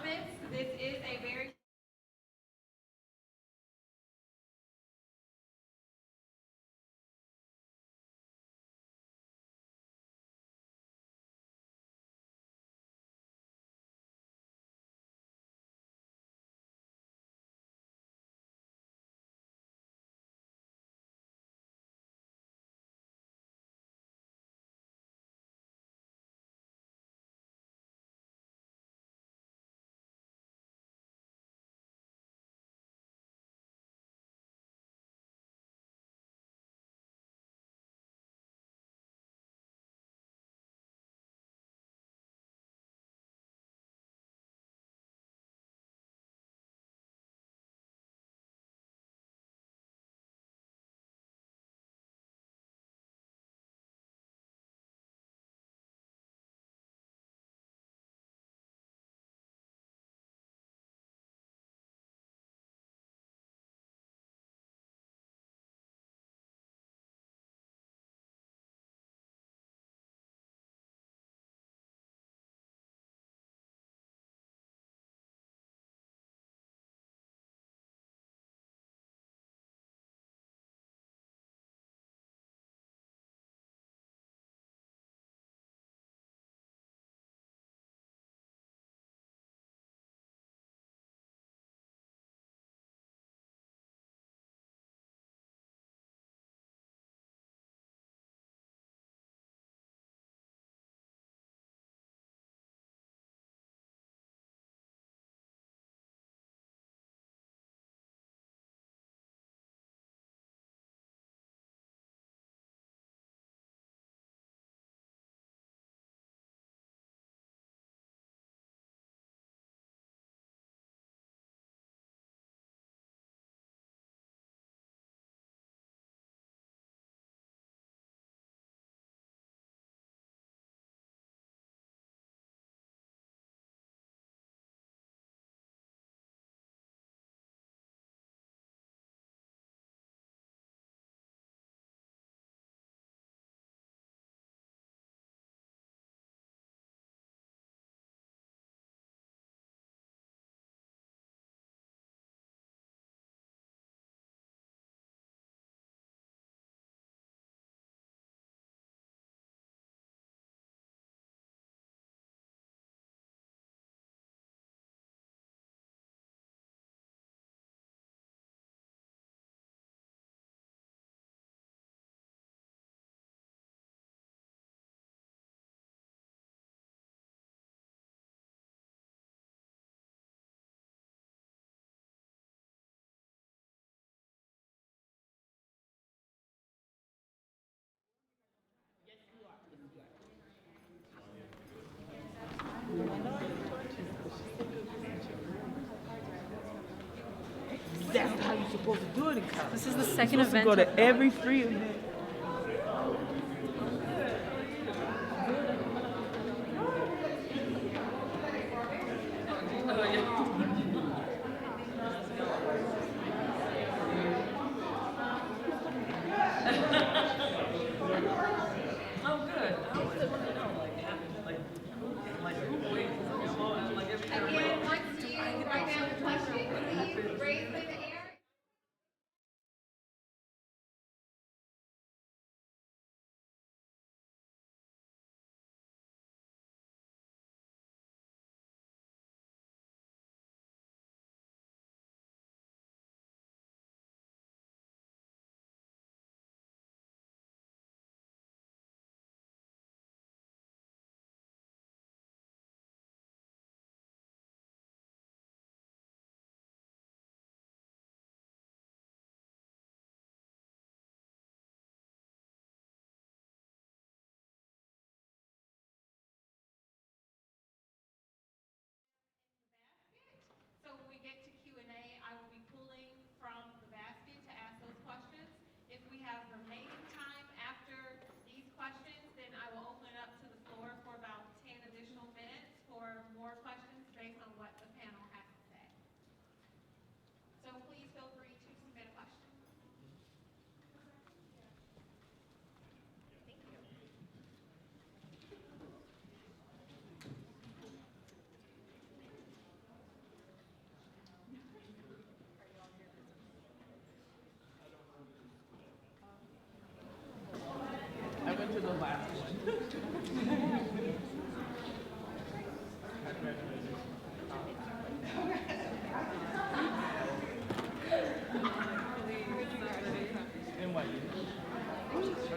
comments. This is a very That's how you're supposed to do it in college. This is the You're second supposed to event. go to every free event. again, once you write down the question, please raise them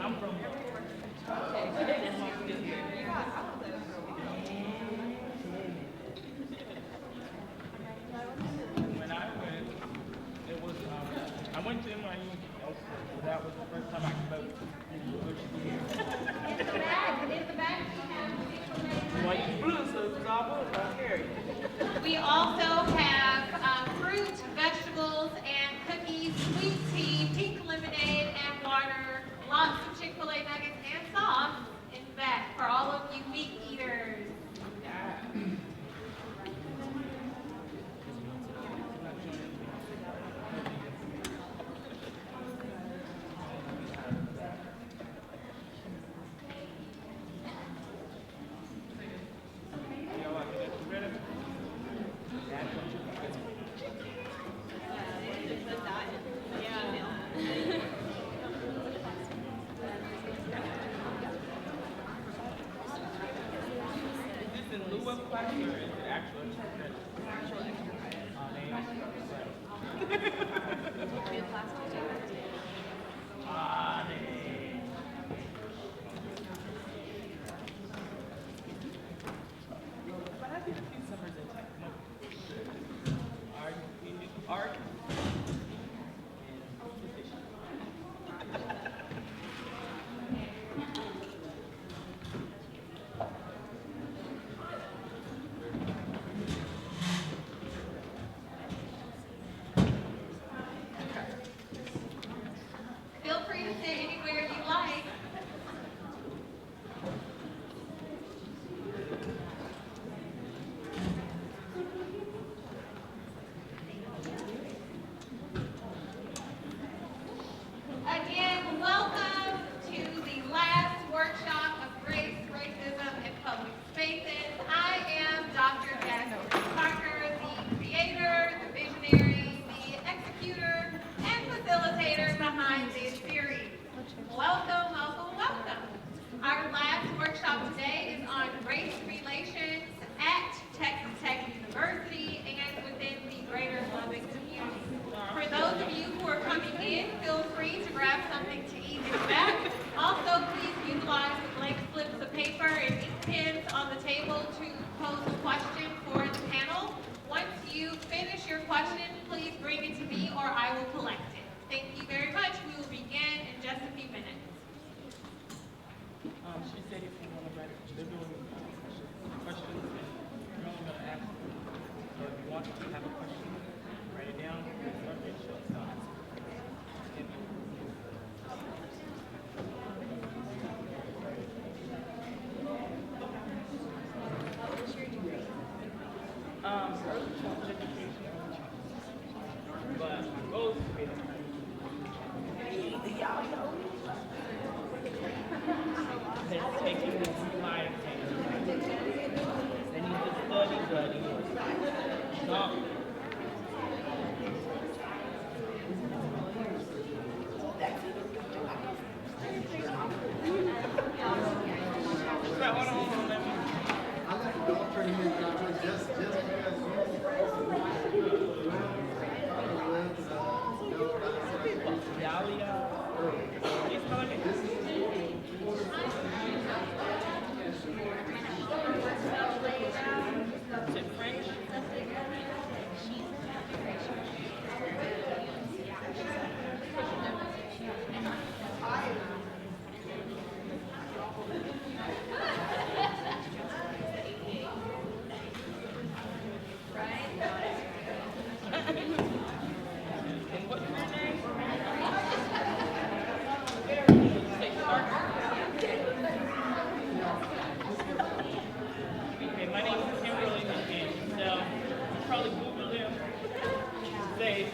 I'm from when I went, it was I went to NYU. That was the first time I spoke. In the back, we have Why you blue, so it's all blue, don't carry. We also have fruit, vegetables, and cookies, sweet tea, pink lemonade, and water. Lots of Chick-fil-A nuggets and sauce in the back for all of you meat eaters. Is this in lieu of class or is it actual extra? Actual But I did a few summers in tech. Art. Feel free to sit anywhere you like. Again, welcome to the last workshop of race, racism, and public spaces. I am Dr. Jasmine Parker, the creator, the visionary, the executor, and facilitator behind this series. Welcome, welcome, welcome. Our last workshop today is on race relations at Texas Tech University and within the greater Lubbock community. For those of you who are coming in, feel free to grab something to eat in the back. Also, please utilize the blank slips of paper and ink pens on the table to pose a question for the panel. Once you finish your question, please bring it to me or I will collect it. Thank you very much. We will begin in just a few minutes. She said if you want to write it, they're doing questions and you're only going to ask. So if you want to have a question, write it down. Okay, sure. College education. But my goal is to be an that's taking me through life. They need to study. No. Hold on, let me. I like the alternative just because Okay, my name is Kimberly, and you probably Google him. Say,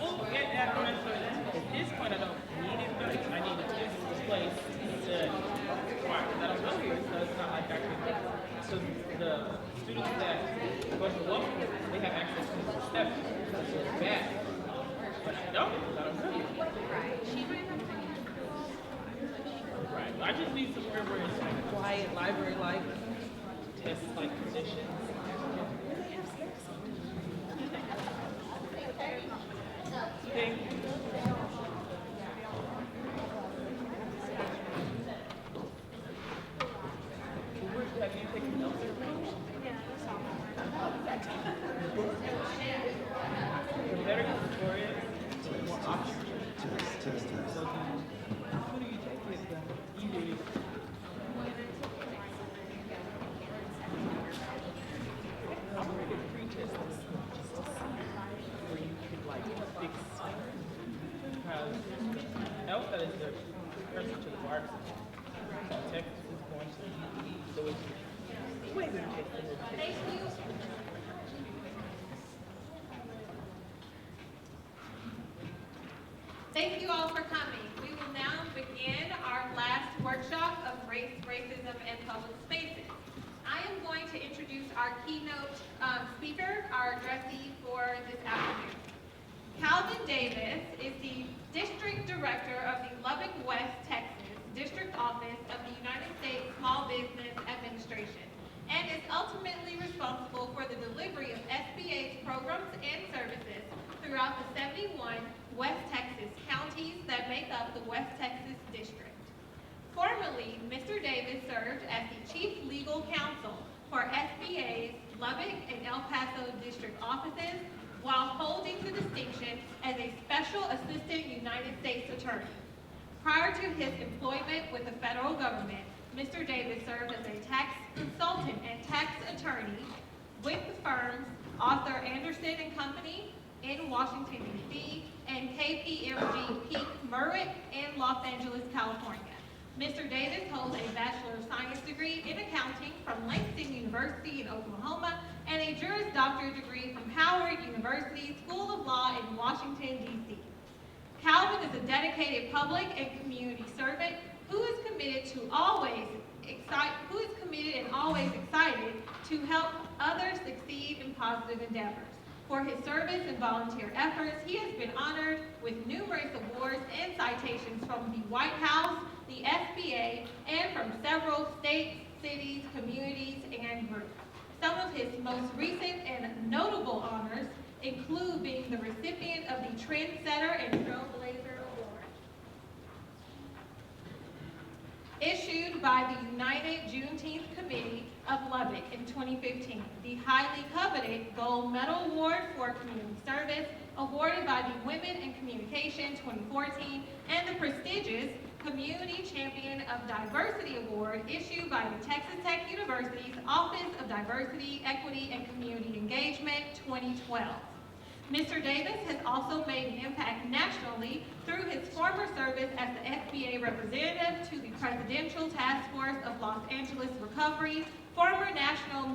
well, at this point, I don't need it, but I need to get to this place to acquire, because I don't know here, so it's not like I can. So the students that go to law school, they have don't, because I don't know you. Right. I just need somewhere where it's like quiet, library-like, tests like conditions. Thank you. Have you taken notes? The better Victoria, the more options. Test. So, who do you take with them? You do. I'm going to pre-test this just to see where you could like fix, because Alpha is the precursor to the bar system. So Texas is going to be, so it's way better test than Thank you. Thank you all for coming. We will now begin our last workshop of race, racism, and public spaces. I am going to introduce our keynote speaker, our addressee for this afternoon. Calvin Davis is the District Director of the Lubbock, West Texas District Office of the United States Small Business Administration, and is ultimately responsible for the delivery of SBA's programs and services throughout the 71 West Texas counties that make up the West Texas District. Formerly, Mr. Davis served as the Chief Legal Counsel for SBA's Lubbock and El Paso District offices, while holding the distinction as a Special Assistant United States Attorney. Prior to his employment with the federal government, Mr. Davis served as a tax consultant and tax attorney with the firms Arthur Anderson and Company in Washington, D.C., and KPMG Peak Merritt in Los Angeles, California. Mr. Davis holds a Bachelor of Science degree in accounting from Langston University in Oklahoma and a Juris Doctorate degree from Howard University School of Law in Washington, D.C. Calvin is a dedicated public and community servant who is committed and always excited to help others succeed in positive endeavors. For his service and volunteer efforts, he has been honored with numerous awards and citations from the White House, the SBA, and from several states, cities, communities, and groups. Some of his most recent and notable honors include being the recipient of the Trendsetter and Trailblazer Award, issued by the United Juneteenth Committee of Lubbock in 2015, the highly coveted Gold Medal Award for Community Service, awarded by the Women in Communication 2014, and the prestigious Community Champion of Diversity Award issued by the Texas Tech University's Office of Diversity, Equity, and Community Engagement 2012. Mr. Davis has also made an impact nationally through his former service as the SBA representative to the Presidential Task Force of Los Angeles Recovery, former national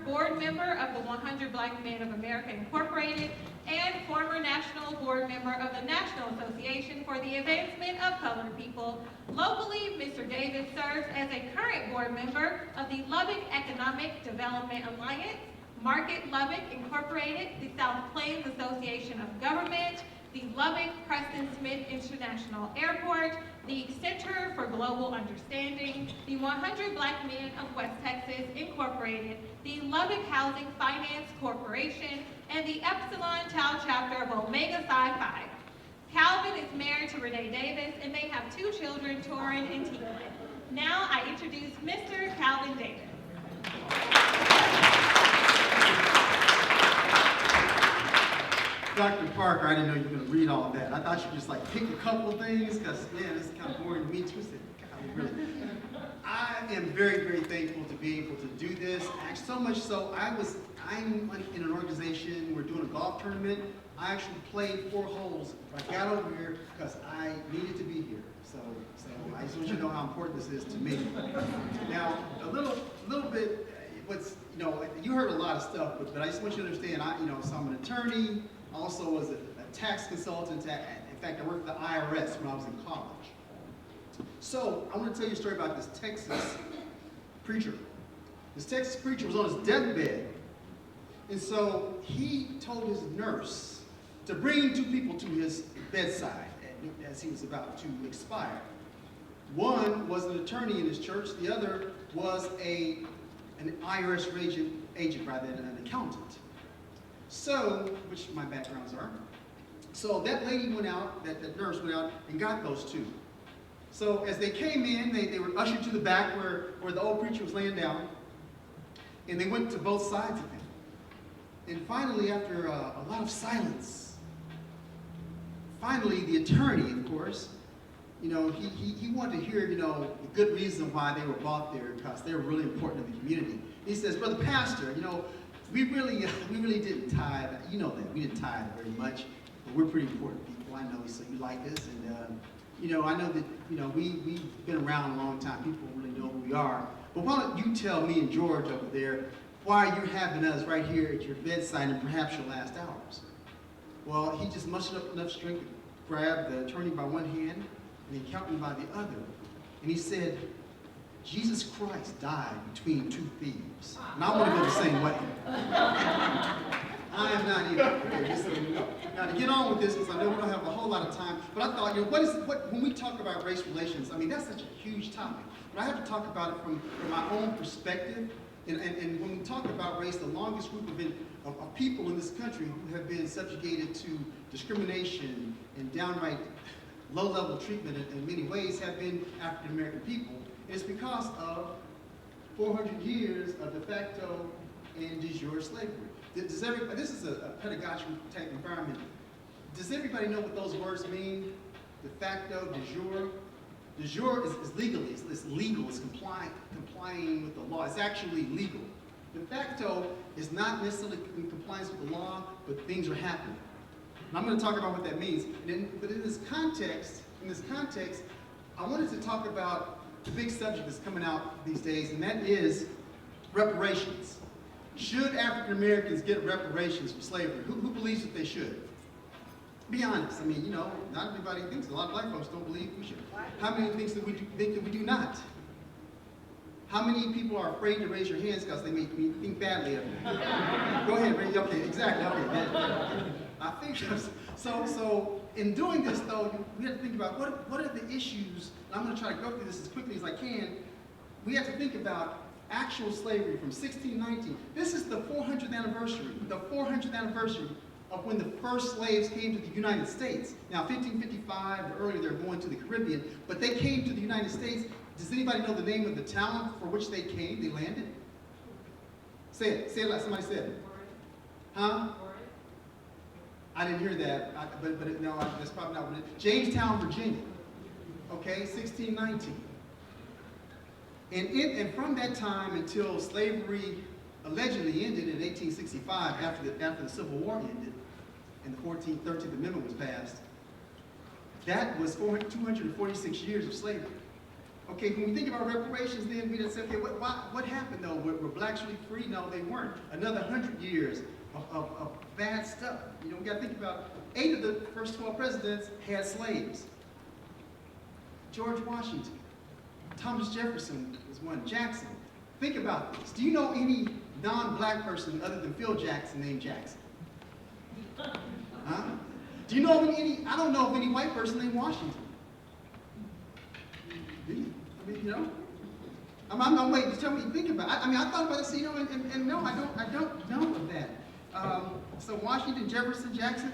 board member of the 100 Black Men of America Incorporated, and former national board member of the National Association for the Advancement of Colored People. Locally, Mr. Davis serves as a current board member of the Lubbock Economic Development Alliance, Market Lubbock Incorporated, the South Plains Association of Government, the Lubbock Preston Smith International Airport, the Center for Global Understanding, the 100 Black Men of West Texas Incorporated, the Lubbock Housing Finance Corporation, and the Epsilon Tau chapter of Omega Psi Phi. Calvin is married to Renee Davis, and they have 2 children, Torin and Tegan. Now I introduce Mr. Calvin Davis. Dr. Parker, I didn't know you were going to read all of that. I thought you'd just like pick a couple of things, because man, this is kind of boring to me too. I said, God, really. I am very, very thankful to be able to do this. Actually, so much so, I'm in an organization, we're doing a golf tournament. I actually played 4 holes. I got over here because I needed to be here. So I just want you to know how important this is to me. Now, a little bit, you heard a lot of stuff, but I just want you to understand, so I'm an attorney, also was a tax consultant. In fact, I worked at the IRS when I was in college. So I want to tell you a story about this Texas preacher. This Texas preacher was on his deathbed, and so he told his nurse to bring two people to his bedside as he was about to expire. One was an attorney in his church. The other was an IRS agent rather than an accountant. So, which my backgrounds are. So that lady went out, that nurse went out and got those two. So as they came in, they were ushered to the back where the old preacher was laying down. And they went to both sides of him. And finally, after a lot of silence, finally the attorney, of course, he wanted to hear, the good reason why they were brought there, because they were really important in the community. He says, Brother Pastor, we really didn't tithe. You know that, we didn't tithe very much, but we're pretty important people. I know, so you like us, and I know that, we've been around a long time. People really know who we are. But why don't you tell me and George over there why you're having us right here at your bedside and perhaps your last hours? Well, he just mustered up enough strength to grab the attorney by one hand and the accountant by the other. And he said, Jesus Christ died between two thieves. And I want to go the same way. I am not either. Okay, just so you know. Now, to get on with this, because I know we don't have a whole lot of time, but I thought, when we talk about race relations, I mean, that's such a huge topic. But I have to talk about it from my own perspective. And when we talk about race, the longest group of people in this country who have been subjugated to discrimination and downright low-level treatment in many ways have been African American people. And it's because of 400 years of de facto and de jure slavery. This is a pedagogical type environment. Does everybody know what those words mean? De facto, de jure. De jure is legally, it's legal, it's complying with the law. It's actually legal. De facto is not necessarily in compliance with the law, but things are happening. And I'm going to talk about what that means. But in this context, I wanted to talk about the big subject that's coming out these days, and that is reparations. Should African Americans get reparations for slavery? Who believes that they should? Be honest. I mean, not everybody thinks. A lot of black folks don't believe we should. How many think that we do not? How many people are afraid to raise your hands because they make me think badly of you? Go ahead, raise. Okay, exactly. Okay. I think so. In doing this, though, we have to think about what are the issues. And I'm going to try to go through this as quickly as I can. We have to think about actual slavery from 1619. This is the 400th anniversary. The 400th anniversary of when the first slaves came to the United States. Now, 1555 or earlier, they're going to the Caribbean, but they came to the United States. Does anybody know the name of the town for which they came? They landed? Say it like somebody said it. Huh? I didn't hear that, no, that's probably not what it is. Jamestown, Virginia. Okay, 1619. And from that time until slavery allegedly ended in 1865, after the Civil War ended, and the 13th Amendment was passed, that was 246 years of slavery. Okay, when we think about reparations, then we just say, okay, what happened though? Were blacks really free? No, they weren't. Another 100 years of bad stuff. We got to think about 8 of the first 12 presidents had slaves. George Washington, Thomas Jefferson was one, Jackson. Think about this. Do you know any non-black person other than Phil Jackson named Jackson? Huh? Do you know of any, I don't know of any white person named Washington. Do you? I mean, I'm waiting to tell me you think about it. I thought about this, and no, I don't know of that. So Washington, Jefferson, Jackson,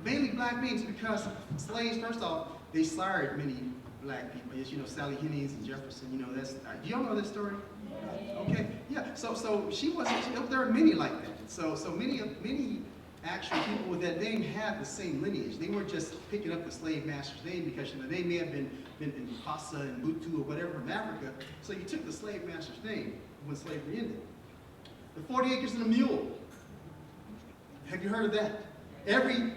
mainly black beings because slaves, first off, they slaughtered many black people. As Sally Hemings and Jefferson, do y'all know this story? Okay, yeah, so she wasn't, there are many like that. So many actual people with that name have the same lineage. They weren't just picking up the slave master's name because they may have been in Hausa and Butu or whatever from Africa. So you took the slave master's name when slavery ended. The 40 acres and a mule. Have you heard of that? Every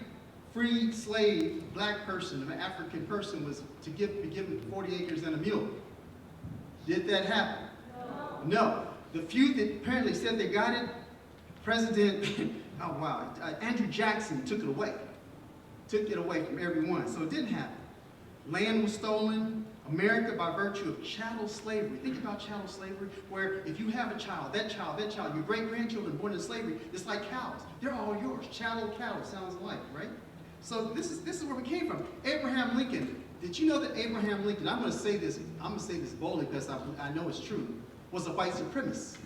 freed slave, black person, an African person was to be given 40 acres and a mule. Did that happen? No. The few that apparently said they got it, President, Andrew Jackson took it away. Took it away from everyone. So it didn't happen. Land was stolen, America by virtue of chattel slavery. Think about chattel slavery, where if you have a child, your great-grandchildren born in slavery, it's like cows. They're all yours. Chattel, cattle, sounds alike, right? So this is where we came from. Abraham Lincoln. Did you know that Abraham Lincoln, I'm going to say this boldly because I know it's true, was a white supremacist?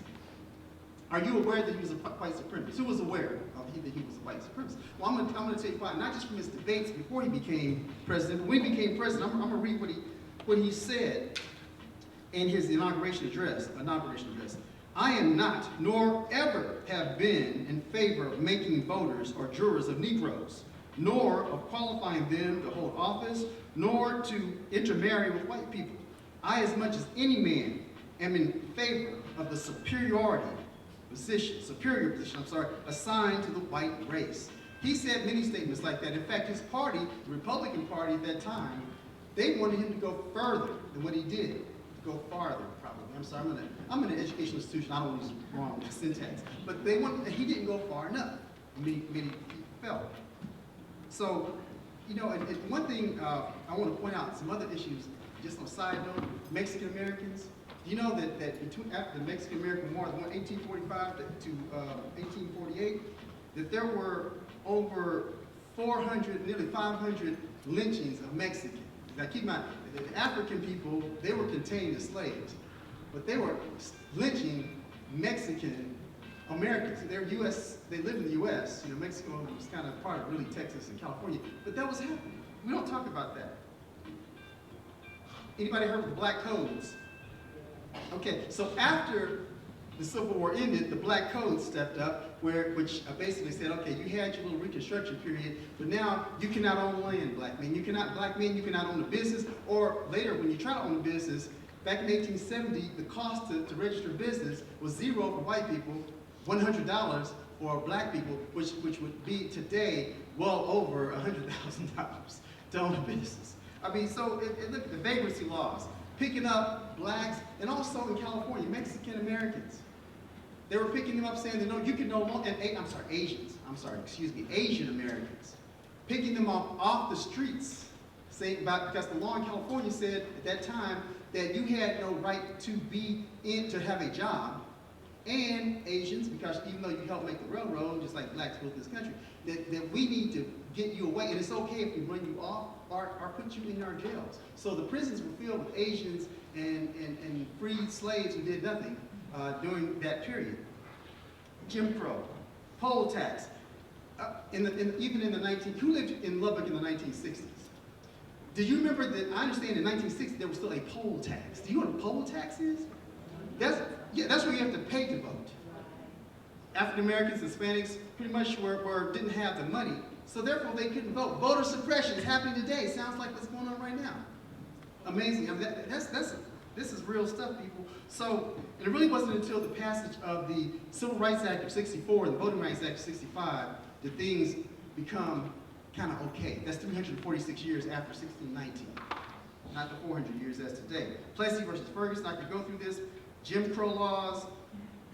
Are you aware that he was a white supremacist? Who was aware that he was a white supremacist? Well, I'm going to tell you why. Not just from his debates before he became president, but when he became president, I'm going to read what he said in his inauguration address. I am not, nor ever have been, in favor of making voters or jurors of Negroes, nor of qualifying them to hold office, nor to intermarry with white people. I, as much as any man, am in favor of the superior position, assigned to the white race. He said many statements like that. In fact, his party, the Republican Party at that time, they wanted him to go further than what he did. Go farther, probably. I'm sorry, I'm in an educational institution. I don't want to use wrong syntax. But he didn't go far enough. Many felt. So, you know, and one thing I want to point out, some other issues, just on a side note, Mexican Americans. Do you know that after the Mexican American War, the one 1845 to 1848, that there were over 400, nearly 500 lynchings of Mexicans. Now keep in mind, the African people, they were contained as slaves, but they were lynching Mexican Americans. They're U.S., they live in the U.S. You know, Mexico was kind of part of really Texas and California, but that was happening. We don't talk about that. Anybody heard of the Black Codes? Okay, so after the Civil War ended, the Black Code stepped up, which basically said, okay, you had your little Reconstruction period, but now you cannot own land, black men. You cannot own a business, or later when you try to own a business, back in 1870, the cost to register a business was $0 for white people, $100 for black people, which would be today well over $100,000 to own a business. I mean, so look at the vagrancy laws, picking up blacks, and also in California, Mexican Americans. They were picking them up saying that no, you can no longer, Asian Americans. Picking them off the streets, because the law in California said at that time that you had no right to have a job, and Asians, because even though you helped make the railroad, just like blacks built this country, that we need to get you away, and it's okay if we run you off or put you in our jails. So the prisons were filled with Asians and freed slaves who did nothing during that period. Jim Crow, poll tax. Who lived in Lubbock in the 1960s? Do you remember that? I understand in 1960 there was still a poll tax. Do you know what a poll tax is? That's where you have to pay to vote. African Americans, Hispanics, pretty much didn't have the money, so therefore they couldn't vote. Voter suppression is happening today. Sounds like what's going on right now. Amazing. I mean, this is real stuff, people. So, and it really wasn't until the passage of the Civil Rights Act of '64 and the Voting Rights Act of '65 that things become kind of okay. That's 346 years after 1619, not the 400 years as today. Plessy versus Ferguson, I could go through this. Jim Crow laws,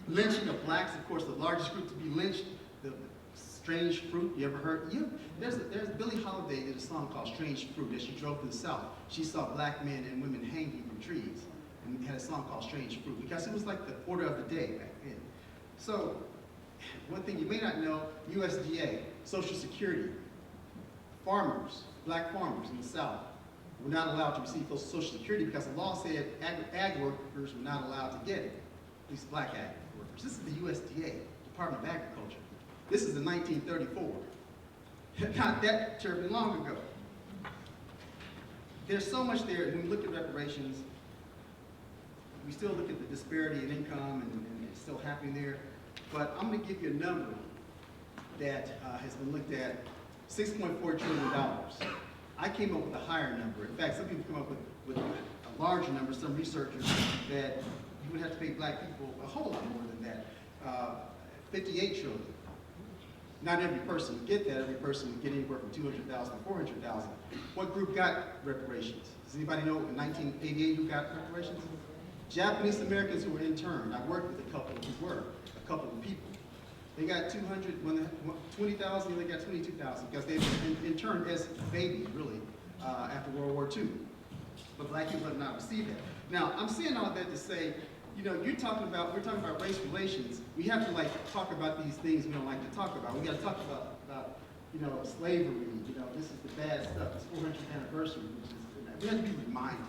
lynching of blacks, of course, the largest group to be lynched, the Strange Fruit. You ever heard? There's Billie Holiday did a song called Strange Fruit as she drove through the South. She saw black men and women hanging from trees and had a song called Strange Fruit because it was like the order of the day back then. So, one thing you may not know, USDA, Social Security, farmers, black farmers in the South were not allowed to receive Social Security because the law said ag workers were not allowed to get it, at least black ag workers. This is the USDA, Department of Agriculture. This is in 1934, not that terribly long ago. There's so much there, and when we look at reparations, we still look at the disparity in income, and it's still happening there. But I'm going to give you a number that has been looked at, $6.4 trillion. I came up with a higher number. In fact, some people come up with a larger number, some researchers, that you would have to pay black people a whole lot more than that, $58 trillion. Not every person would get that. Every person would get anywhere from $200,000 to $400,000. What group got reparations? Does anybody know in 1988 who got reparations? Japanese Americans who were interned. I worked with a couple of people. They got 20,000, they got 22,000 because they were interned as babies, really, after World War II. but black people have not received that. Now, I'm saying all that to say, you know, we're talking about race relations. We have to like talk about these things we don't like to talk about. We got to talk about you know, slavery. You know, this is the bad stuff. It's 400th anniversary, which is, we have to be reminded.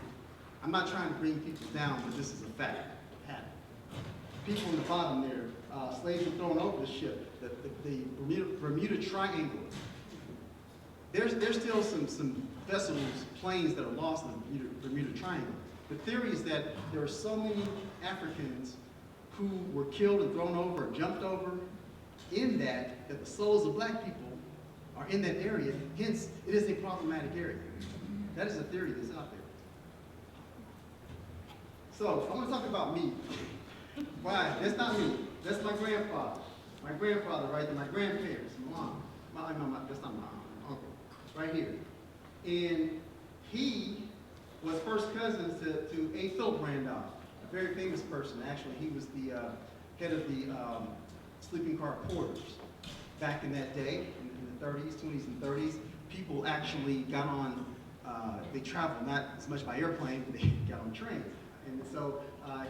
I'm not trying to bring people down, but this is a fact. It happened. People in the bottom there, slaves were thrown over the ship. The Bermuda Triangle. There's still some vessels, planes that are lost in the Bermuda Triangle. The theory is that there are so many Africans who were killed and thrown over or jumped over in that the souls of black people are in that area. Hence, it is a problematic area. That is a theory that's out there. So, I want to talk about me. Why? That's not me. That's my grandfather. My grandfather right there, my grandparents, my mom. That's not my uncle. Right here. And he was first cousins to A. Philip Randolph, a very famous person. Actually, he was the head of the sleeping car porters back in that day, in the 30s, 20s, and 30s. People actually got on, they traveled not as much by airplane, but they got on trains. And so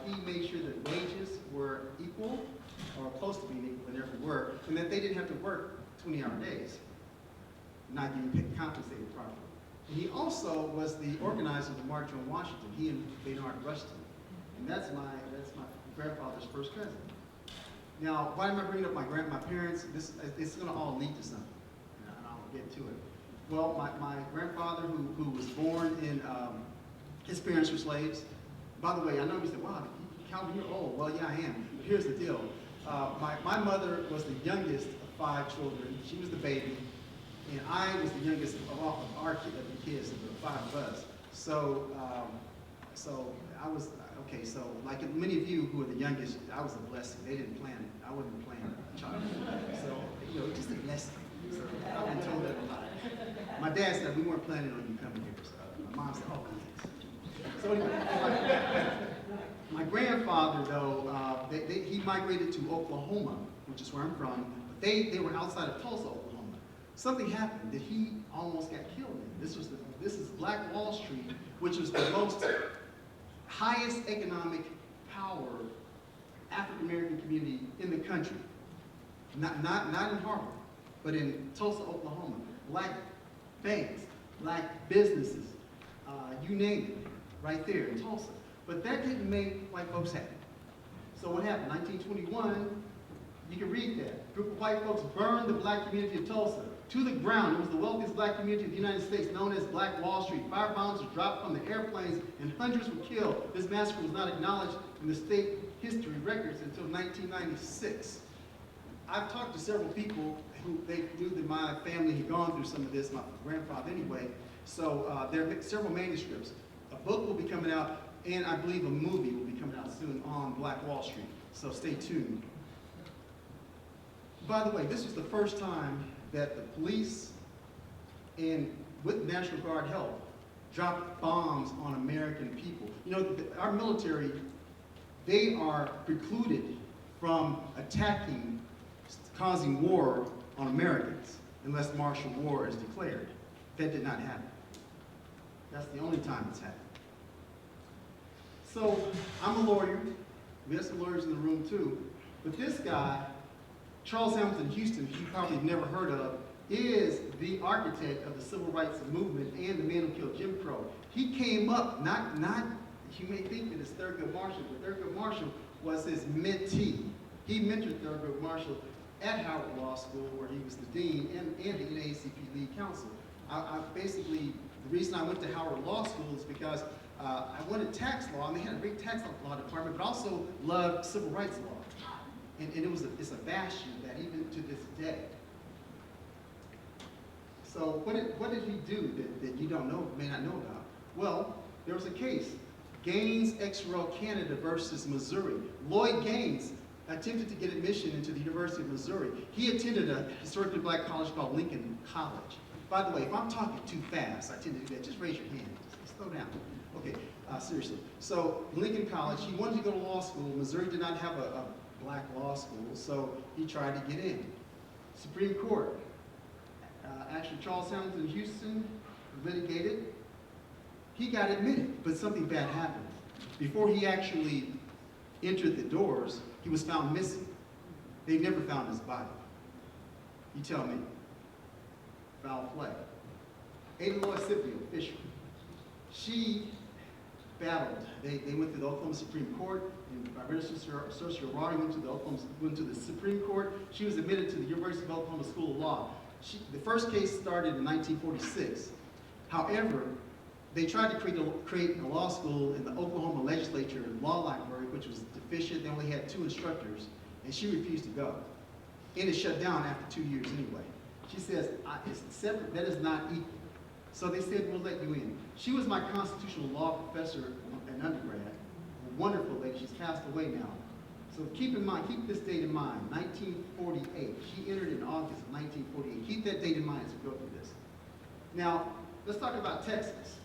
he made sure that wages were equal, or close to being equal, they never were, and that they didn't have to work 20-hour days, not getting compensated properly. And he also was the organizer of the March on Washington, he and Baynard Rustin. And that's my grandfather's first cousin. Now, why am I bringing up my parents? It's going to all lead to something, and I'll get to it. Well, my grandfather, who was born in, his parents were slaves. By the way, I know you said, wow, Calvin, you're old. Well, yeah, I am. But here's the deal. My mother was the youngest of 5 children. She was the baby. And I was the youngest of all of our kids, of the 5 of us. So I was, okay, so like many of you who are the youngest, I was a blessing. They didn't plan it. I wasn't planning a child. So, you know, just a blessing. So I've been told that a lot. My dad said, we weren't planning on you coming here. So my mom said, oh, yes. So anyway, my grandfather, though, he migrated to Oklahoma, which is where I'm from. But they were outside of Tulsa, Oklahoma. Something happened that he almost got killed in. This is Black Wall Street, which was the most highest economic power African American community in the country. Not in Harvard, but in Tulsa, Oklahoma. Black banks, black businesses, you name it, right there in Tulsa. But that didn't make white folks happy. So what happened? 1921, you can read that. A group of white folks burned the black community of Tulsa to the ground. It was the wealthiest black community of the United States, known as Black Wall Street. Firebombs were dropped from the airplanes and hundreds were killed. This massacre was not acknowledged in the state history records until 1996. I've talked to several people who they knew that my family had gone through some of this, my grandfather anyway. So there are several manuscripts. A book will be coming out, and I believe a movie will be coming out soon on Black Wall Street. So stay tuned. By the way, this was the first time that the police, and with National Guard help, dropped bombs on American people. You know, our military, they are precluded from attacking, causing war on Americans, unless martial war is declared. That did not happen. That's the only time it's happened. So, I'm a lawyer. We have some lawyers in the room too. But this guy, Charles Hamilton Houston, who you probably have never heard of, is the architect of the civil rights movement and the man who killed Jim Crow. He came up, you may think that it's Thurgood Marshall, but Thurgood Marshall was his mentee. He mentored Thurgood Marshall at Howard Law School, where he was the dean and the NAACP lead counsel. Basically, the reason I went to Howard Law School is because I wanted tax law, and they had a great tax law department, but also loved civil rights law. And it's a bastion that even to this day. So what did he do that you may not know about? Well, there was a case, Gaines ex rel. Canada versus Missouri. Lloyd Gaines attempted to get admission into the University of Missouri. He attended a historically black college called Lincoln College. By the way, if I'm talking too fast, I tend to do that. Just raise your hand. Just slow down. Okay, seriously. So Lincoln College, he wanted to go to law school. Missouri did not have a black law school, so he tried to get in. Supreme Court. Actually, Charles Hamilton Houston litigated. he got admitted, but something bad happened. Before he actually entered the doors, he was found missing. They never found his body. You tell me. Foul play. Ada Lois Scipio, Fisher. She battled. They went to the Oklahoma Supreme Court, and my brother Saoirse Ronan went to the Supreme Court. She was admitted to the University of Oklahoma School of Law. The first case started in 1946. However, they tried to create a law school in the Oklahoma legislature law library, which was deficient. They only had 2 instructors, and she refused to go. And it shut down after 2 years anyway. She says, it's separate, that is not equal. So they said, we'll let you in. She was my constitutional law professor in undergrad, a wonderful lady. She's passed away now. So keep this date in mind, 1948. She entered in August of 1948. Keep that date in mind as we go through this. Now, let's talk about Texas.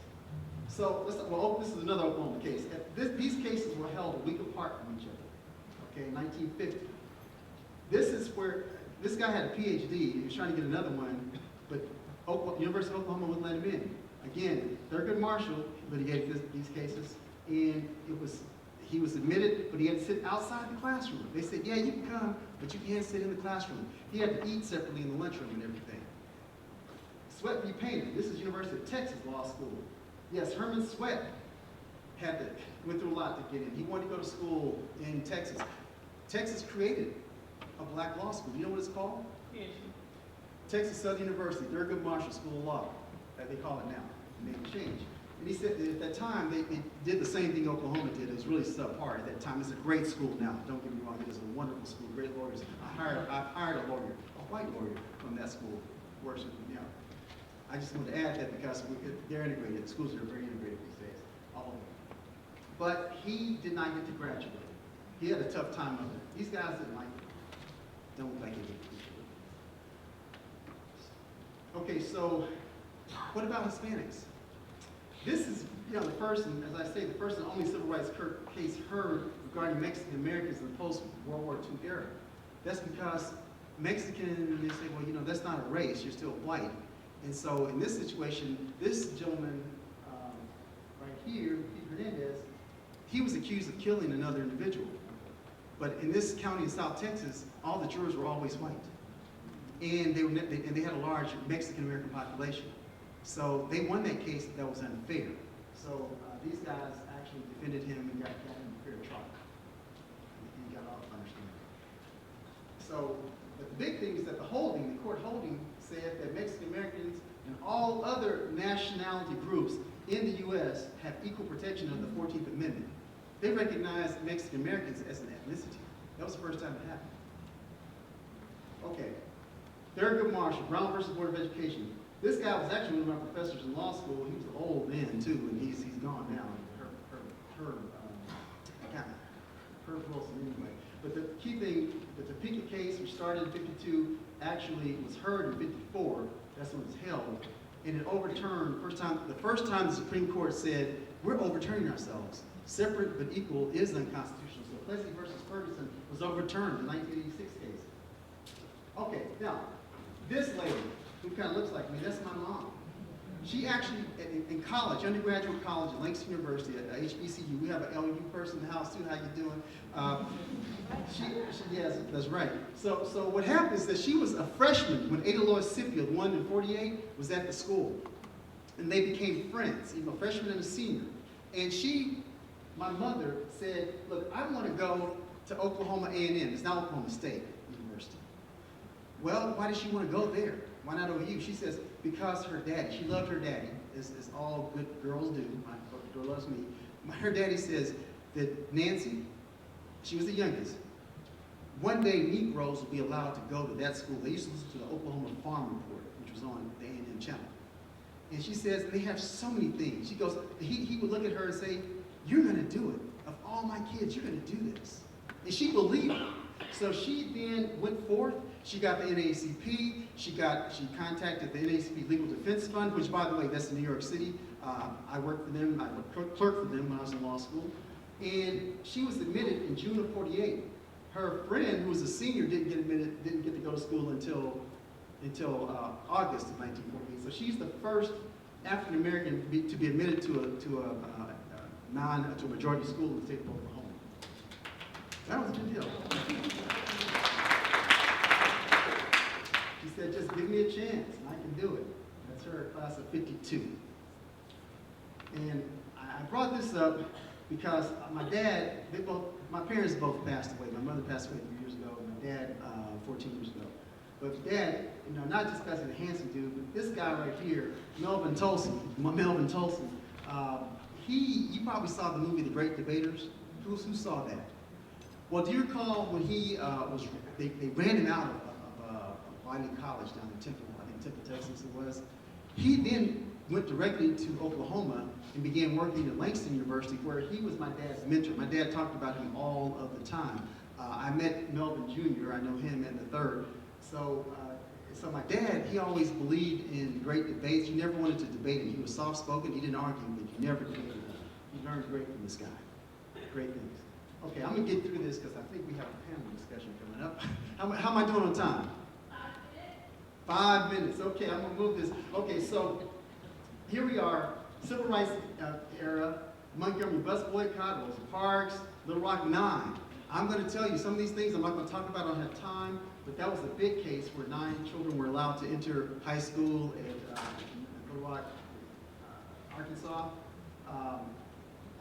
So, this is another Oklahoma case. These cases were held a week apart from each other, okay, 1950. This is where, this guy had a PhD, he was trying to get another one, but University of Oklahoma wouldn't let him in. Again, Thurgood Marshall litigated these cases, and he was admitted, but he had to sit outside the classroom. They said, yeah, you can come, but you can't sit in the classroom. He had to eat separately in the lunchroom and everything. Sweat v. Painter, this is University of Texas Law School. Yes, Herman Sweat went through a lot to get in. He wanted to go to school in Texas. Texas created a black law school. You know what it's called? PhD. Texas Southern University, Thurgood Marshall School of Law, that they call it now. The name changed. And he said that at that time, they did the same thing Oklahoma did. It was really subpar at that time. It's a great school now. Don't get me wrong. It is a wonderful school, great lawyers. I hired a lawyer, a white lawyer from that school, works with me now. I just wanted to add that because they're integrated. The schools are very integrated these days, all of them. But he did not get to graduate. He had a tough time of it. These guys didn't like it. Don't like it. Okay, so what about Hispanics? This is, the first, and as I say, the first and only civil rights case heard regarding Mexican Americans in the post-World War II era. That's because Mexican, they say, well, that's not a race, you're still white. And so in this situation, this gentleman right here, Pete Hernandez, he was accused of killing another individual. But in this county in South Texas, all the jurors were always white. And they had a large Mexican-American population. So they won that case that was unfair. So these guys actually defended him and got him a fair trial. He got off understanding. So, but the big thing is that the court holding said that Mexican Americans and all other nationality groups in the U.S. have equal protection of the 14th Amendment. They recognized Mexican Americans as an ethnicity. That was the first time it happened. Okay. Thurgood Marshall, Brown versus Board of Education. This guy was actually one of my professors in law school. He was old then too, and he's gone now. Herb Wilson anyway. But the key thing, the Topeka case, which started in 52, actually was heard in 54. That's when it was held, and it overturned. The first time the Supreme Court said we're overturning ourselves. Separate but equal is unconstitutional. So Plessy versus Ferguson was overturned in the 1986 case. Okay, now this lady, who kind of looks like me, that's my mom. She actually, in college, undergraduate college at Langston University at HBCU, we have an LU person in the house too. How you doing? Yes, that's right. So what happened is that she was a freshman when Ada Lois Scipio, the one in 48, was at the school. And they became friends, a freshman and a senior. And my mother said, look, I want to go to Oklahoma A&M. It's now Oklahoma State University. Well, why did she want to go there? Why not OU? She says, because her daddy, she loved her daddy, as all good girls do. My girl loves me. Her daddy says that Nancy, she was the youngest, one day Negroes will be allowed to go to that school. They used to listen to the Oklahoma Farm Report, which was on the A&M channel. And she says, they have so many things. She goes, he would look at her and say, you're going to do it. Of all my kids, you're going to do this. And she believed it. So she then went forth. She got the NAACP. She contacted the NAACP Legal Defense Fund, which, by the way, that's in New York City. I worked for them. I clerked for them when I was in law school. And she was admitted in June of 48. Her friend, who was a senior, didn't get to go to school until August of 1948. So she's the first African American to be admitted to a majority school in the state of Oklahoma. That was a good deal. She said, just give me a chance and I can do it. That's her class of 52. And I brought this up because my dad, my parents both passed away. My mother passed away 3 years ago, and my dad 14 years ago. But Dad, not just because he's a handsome dude, but this guy right here, Melvin Tolson, you probably saw the movie The Great Debaters. Who saw that? Well, do you recall when they ran him out of Wiley College down in Temple, I think Temple, Texas it was. He then went directly to Oklahoma and began working at Langston University, where he was my dad's mentor. My dad talked about him all of the time. I met Melvin Jr., I know him in the third. So my dad, he always believed in great debates. You never wanted to debate him. He was soft-spoken, he didn't argue, but you never debated him. You learned great from this guy. Great things. Okay, I'm gonna get through this because I think we have a panel discussion coming up. How am I doing on time? 5 minutes. Okay, I'm gonna move this. Okay, so here we are, civil rights era, Montgomery bus boycott, Rosa Parks, Little Rock 9. I'm gonna tell you some of these things I'm not gonna talk about, I don't have time, but that was a big case where 9 children were allowed to enter high school at Little Rock, Arkansas.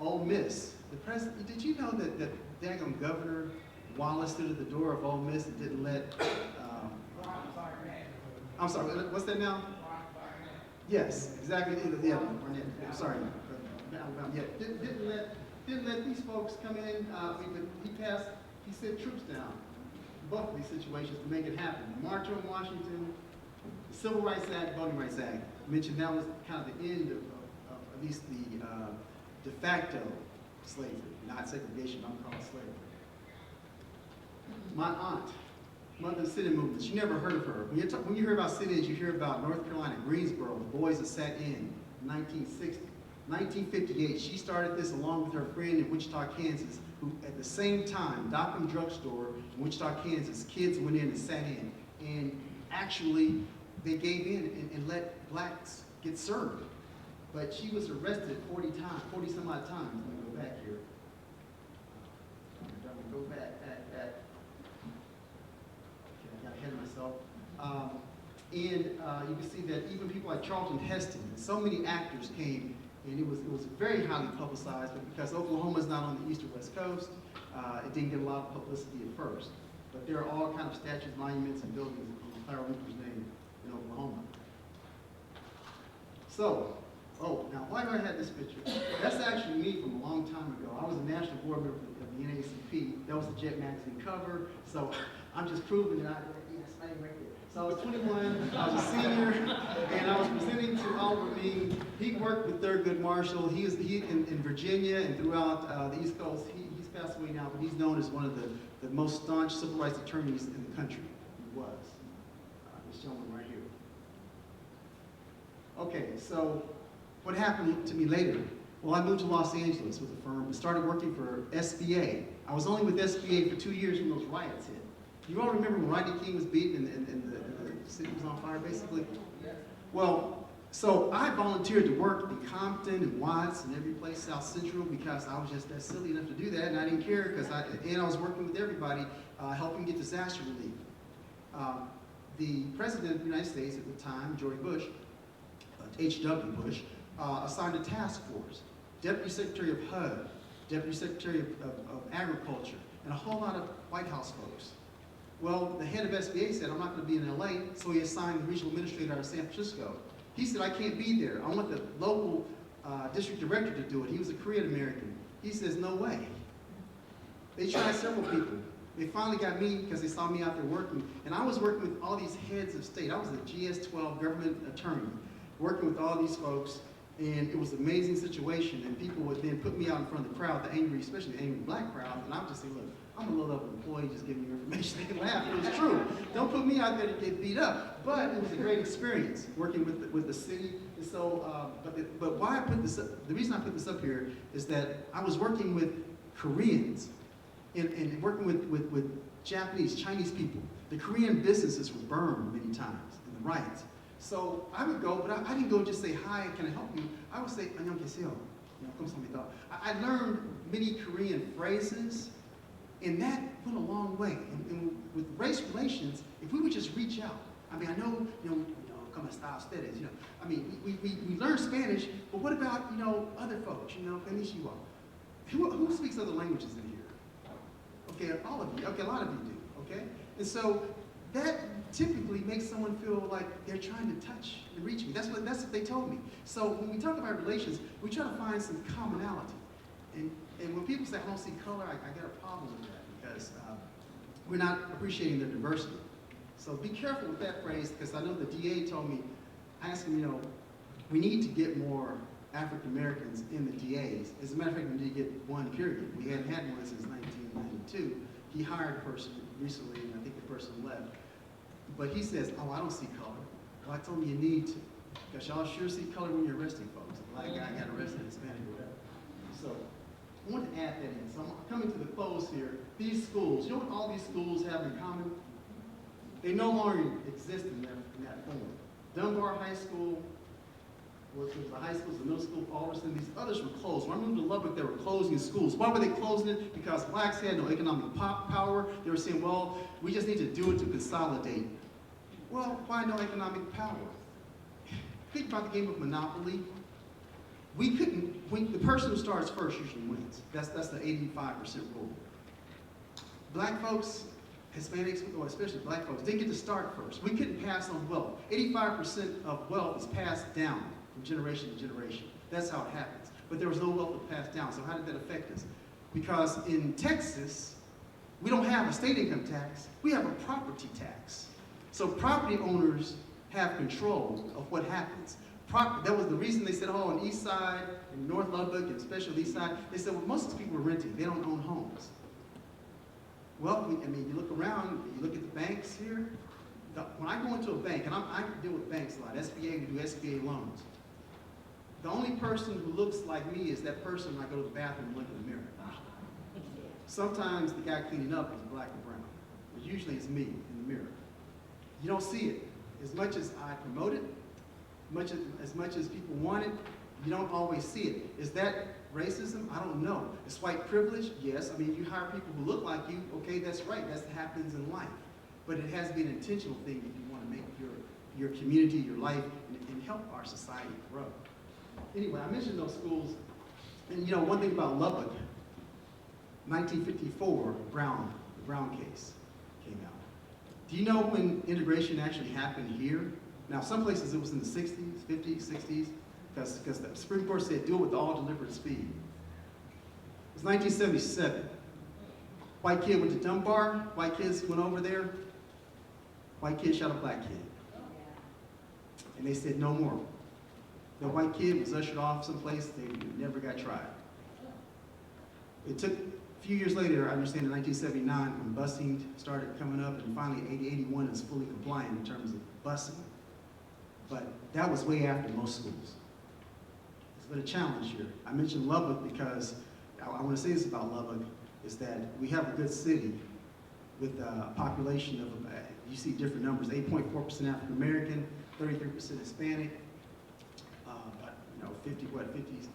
Ole Miss, the president, did you know that daggone Governor Wallace stood at the door of Ole Miss and didn't let, I'm sorry, what's that now? Yes, exactly, yeah, Barnett, sorry, Alabama, yeah, didn't let these folks come in, he sent troops down, both of these situations to make it happen. The March on Washington, the Civil Rights Act, Voting Rights Act, I mentioned that was kind of the end of at least the de facto slavery, not segregation, I'm calling slavery. My aunt, mother of the sit-in movement, you never heard of her. When you hear about sit-ins, you hear about North Carolina, Greensboro, the boys that sat in 1960. 1958, she started this along with her friend in Wichita, Kansas, who at the same time, Dockham Drug Store in Wichita, Kansas, kids went in and sat in. And actually, they gave in and let blacks get served. But she was arrested 40 some odd times. Let me go back here. I'm going to go back. Okay, I got ahead of myself. You can see that even people like Charlton Heston, and so many actors came, and it was very highly publicized, but because Oklahoma is not on the east or west coast, it didn't get a lot of publicity at first. But there are all kinds of statues, monuments, and buildings in Clara Winter's name in Oklahoma. So, now why do I have this picture? That's actually me from a long time ago. I was a national board member of the NAACP. That was the Jet magazine cover. So I'm just proving that yes, I am right there. So I was 21, I was a senior, and I was presenting to Oliver Mean. He worked with Thurgood Marshall. He in Virginia and throughout the East Coast. He's passed away now, but he's known as one of the most staunch civil rights attorneys in the country. He was. This gentleman right here. Okay, so what happened to me later? Well, I moved to Los Angeles with a firm and started working for SBA. I was only with SBA for 2 years when those riots hit. You all remember when Rodney King was beaten and the city was on fire, basically? Well, so I volunteered to work in Compton and Watts and every place South Central because I was just that silly enough to do that, and I didn't care because I was working with everybody, helping get disaster relief. The President of the United States at the time, George Bush, H.W. Bush, assigned a task force, Deputy Secretary of HUD, Deputy Secretary of Agriculture, and a whole lot of White House folks. Well, the head of SBA said, I'm not going to be in LA, so he assigned the regional administrator out of San Francisco. He said, I can't be there. I want the local district director to do it. He was a Korean American. He says, no way. They tried several people. They finally got me because they saw me out there working. And I was working with all these heads of state. I was a GS-12 government attorney, working with all these folks. And it was an amazing situation. And people would then put me out in front of the crowd, the angry, especially the angry black crowd. And I would just say, look, I'm a low-level employee just giving you information. They can laugh. It was true. Don't put me out there to get beat up. But it was a great experience working with the city. And so, but why I put this up, the reason I put this up here is that I was working with Koreans and working with Japanese, Chinese people. The Korean businesses were burned many times in the riots. So I would go, but I didn't go just say, hi, can I help you? I would say, 안녕하세요. I learned many Korean phrases, and that went a long way. And with race relations, if we would just reach out, I mean, I know, ¿cómo está ustedes? I mean, we learn Spanish, but what about, other folks, konnichiwa? Who speaks other languages in here? Okay, all of you. Okay, a lot of you do, okay? And so that typically makes someone feel like they're trying to touch and reach me. That's what they told me. So when we talk about relations, we try to find some commonality. And when people say, I don't see color, I get a problem with that because we're not appreciating their diversity. So be careful with that phrase because I know the DA told me, I asked him, we need to get more African Americans in the DAs. As a matter of fact, we need to get one, period. We hadn't had one since 1992. He hired a person recently, and I think the person left. But he says, oh, I don't see color. Well, I told him you need to, because y'all sure see color when you're arresting folks. A black guy got arrested in Hispanic or whatever. So I want to add that in. So I'm coming to the close here. These schools, you know what all these schools have in common? They no longer exist in that form. Dunbar High School, was the high schools, the middle school, Alderson, these others were closed. When I moved to Lubbock, they were closing schools. Why were they closing it? Because blacks had no economic power. They were saying, well, we just need to do it to consolidate. Well, why no economic power? Think about the game of Monopoly. We couldn't, the person who starts first usually wins. That's the 85% rule. Black folks, Hispanics, or especially black folks, didn't get to start first. We couldn't pass on wealth. 85% of wealth is passed down from generation to generation. That's how it happens. But there was no wealth to pass down. So how did that affect us? Because in Texas, we don't have a state income tax. We have a property tax. So property owners have control of what happens. That was the reason they said, oh, on the east side, in North Lubbock, and especially the east side, they said, well, most of the people are renting. They don't own homes. Well, I mean, you look around, you look at the banks here. When I go into a bank, and I deal with banks a lot, SBA, we do SBA loans. The only person who looks like me is that person when I go to the bathroom and look in the mirror. Sometimes the guy cleaning up is black or brown, but usually it's me in the mirror. You don't see it. As much as I promote it, as much as people want it, you don't always see it. Is that racism? I don't know. Is white privilege? Yes. I mean, you hire people who look like you, okay, that's right. That happens in life. But it has to be an intentional thing if you want to make your community, your life, and help our society grow. Anyway, I mentioned those schools, and one thing about Lubbock, 1954, the Brown case came out. Do you know when integration actually happened here? Now, some places it was in the 60s, 50s, 60s, because the Supreme Court said do it with all deliberate speed. It was 1977. White kid went to Dunbar, white kids went over there, white kid shot a black kid. And they said no more. The white kid was ushered off someplace, they never got tried. It took a few years later, I understand in 1979, when busing started coming up, and finally 81 is fully compliant in terms of busing. But that was way after most schools. It's been a challenge here. I mentioned Lubbock because I want to say this about Lubbock, is that we have a good city with a population of, you see different numbers, 8.4% African American, 33% Hispanic,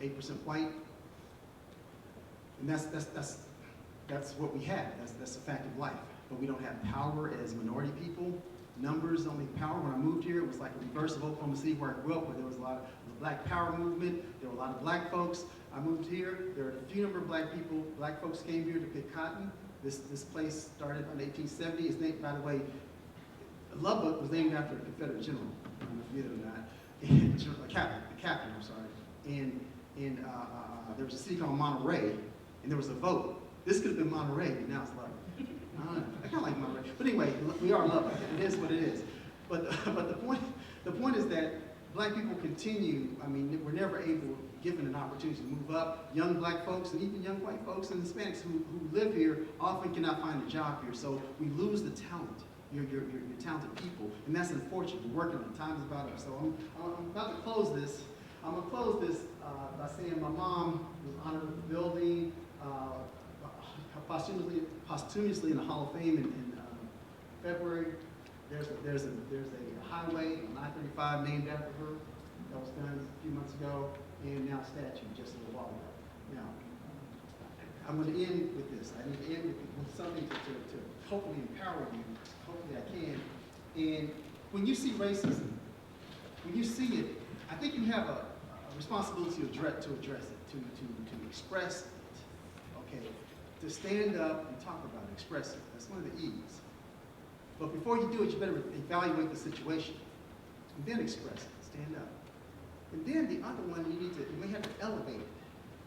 58% white. And that's what we have. That's a fact of life. But we don't have power as minority people. Numbers don't make power. When I moved here, it was like the reverse of Oklahoma City where I grew up, where there was a lot of the Black Power movement. There were a lot of black folks. I moved here. There were a few number of black people. Black folks came here to pick cotton. This place started in 1870. It's named, by the way, Lubbock was named after a Confederate general. I don't know if you knew that or not. A captain, I'm sorry. And there was a city called Monterey, and there was a vote. This could have been Monterey, but now it's Lubbock. I kind of like Monterey. But anyway, we are Lubbock. It is what it is. But the point is that black people continue, I mean, we're never given an opportunity to move up. Young black folks and even young white folks and Hispanics who live here often cannot find a job here. So we lose the talent, your talented people. And that's unfortunate. We're working on it. Time is about up. So I'm about to close this. I'm going to close this by saying my mom was honored with the building, posthumously in the Hall of Fame in February. There's a highway on I-35 named after her that was done a few months ago, and now a statue just a little while ago. Now, I'm going to end with this. I need to end with something to hopefully empower you. Hopefully I can. And when you see racism, when you see it, I think you have a responsibility to address it, to express it, okay? To stand up and talk about it, express it. That's one of the E's. But before you do it, you better evaluate the situation. And then express it, stand up. And then the other one, you may have to elevate it.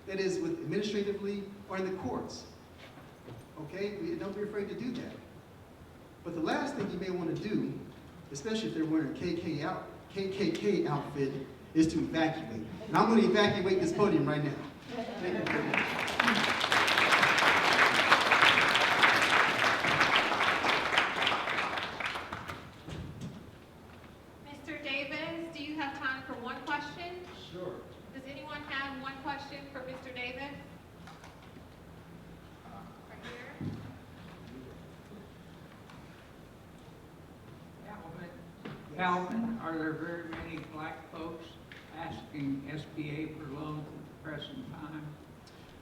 That is with administratively or in the courts. Okay? Don't be afraid to do that. But the last thing you may want to do, especially if they're wearing a KKK outfit, is to evacuate. And I'm going to evacuate this podium right now. Thank you very much. Mr. Davis, do you have time for one question? Sure. Does anyone have one question for Mr. Davis? Right here. Calvin, are there very many black folks asking SBA for loans at the present time?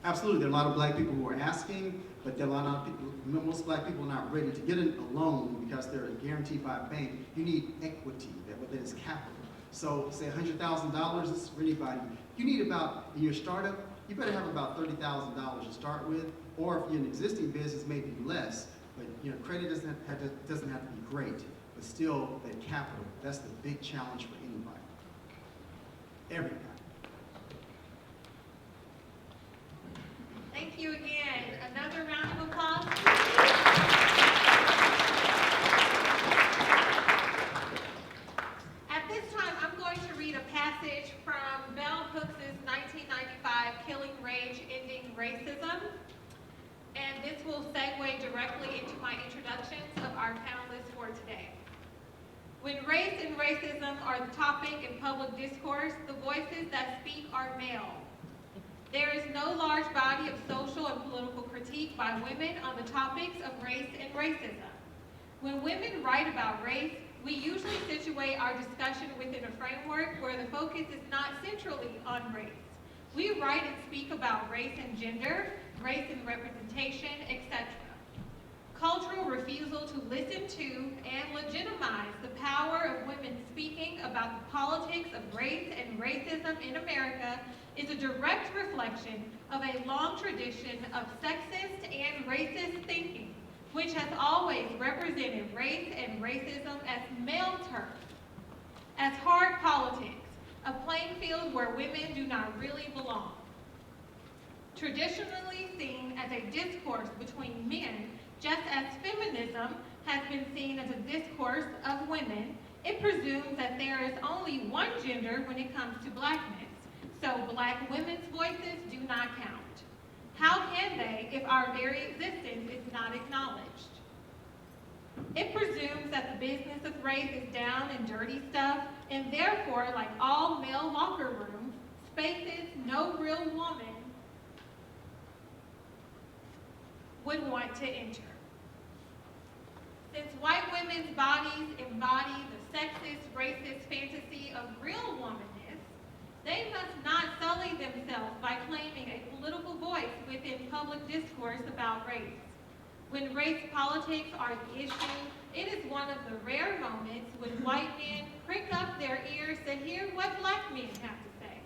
Absolutely, there are a lot of black people who are asking, but there are a lot of people, most black people are not ready to get a loan because they're guaranteed by a bank. You need equity, that is capital. So say $100,000 is for anybody. You need about, in your startup, you better have about $30,000 to start with, or if you're an existing business, maybe less, but credit doesn't have to be great, but still that capital, that's the big challenge for anybody. Everybody. Thank you again. Another round of applause. At this time, I'm going to read a passage from Bell Hooks' 1995 Killing Rage, Ending Racism. And this will segue directly into my introductions of our panelists for today. When race and racism are the topic in public discourse, the voices that speak are male. There is no large body of social and political critique by women on the topics of race and racism. When women write about race, we usually situate our discussion within a framework where the focus is not centrally on race. We write and speak about race and gender, race and representation, etc. Cultural refusal to listen to and legitimize the power of women speaking about the politics of race and racism in America is a direct reflection of a long tradition of sexist and racist thinking, which has always represented race and racism as male terms, as hard politics, a playing field where women do not really belong. Traditionally seen as a discourse between men, just as feminism has been seen as a discourse of women, it presumes that there is only one gender when it comes to blackness, so black women's voices do not count. How can they if our very existence is not acknowledged? It presumes that the business of race is down and dirty stuff, and therefore, like all male locker rooms, spaces no real woman would want to enter. Since white women's bodies embody the sexist, racist fantasy of real womanness, they must not sully themselves by claiming a political voice within public discourse about race. When race politics are the issue, it is one of the rare moments when white men prick up their ears to hear what black men have to say.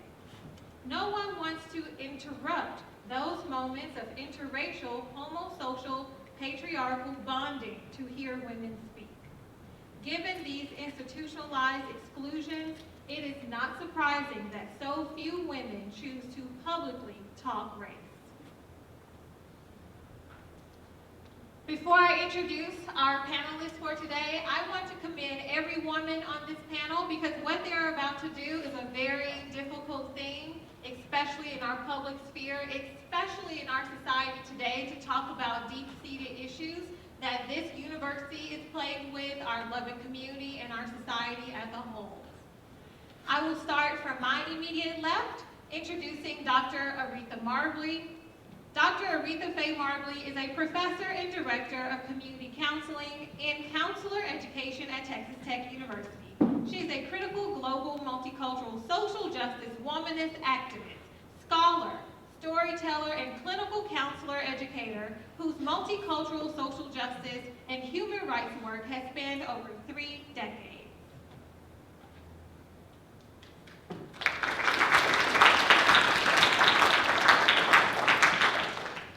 No one wants to interrupt those moments of interracial, homosocial, patriarchal bonding to hear women speak. Given these institutionalized exclusions, it is not surprising that so few women choose to publicly talk race. Before I introduce our panelists for today, I want to commend every woman on this panel because what they're about to do is a very difficult thing, especially in our public sphere, especially in our society today, to talk about deep-seated issues that this university is plagued with, our Lubbock community, and our society as a whole. I will start from my immediate left, introducing Dr. Aretha Marbley. Dr. Aretha Faye Marbley is a professor and director of community counseling and counselor education at Texas Tech University. She is a critical global multicultural social justice womanist activist, scholar, storyteller, and clinical counselor educator whose multicultural social justice and human rights work has spanned over 3 decades.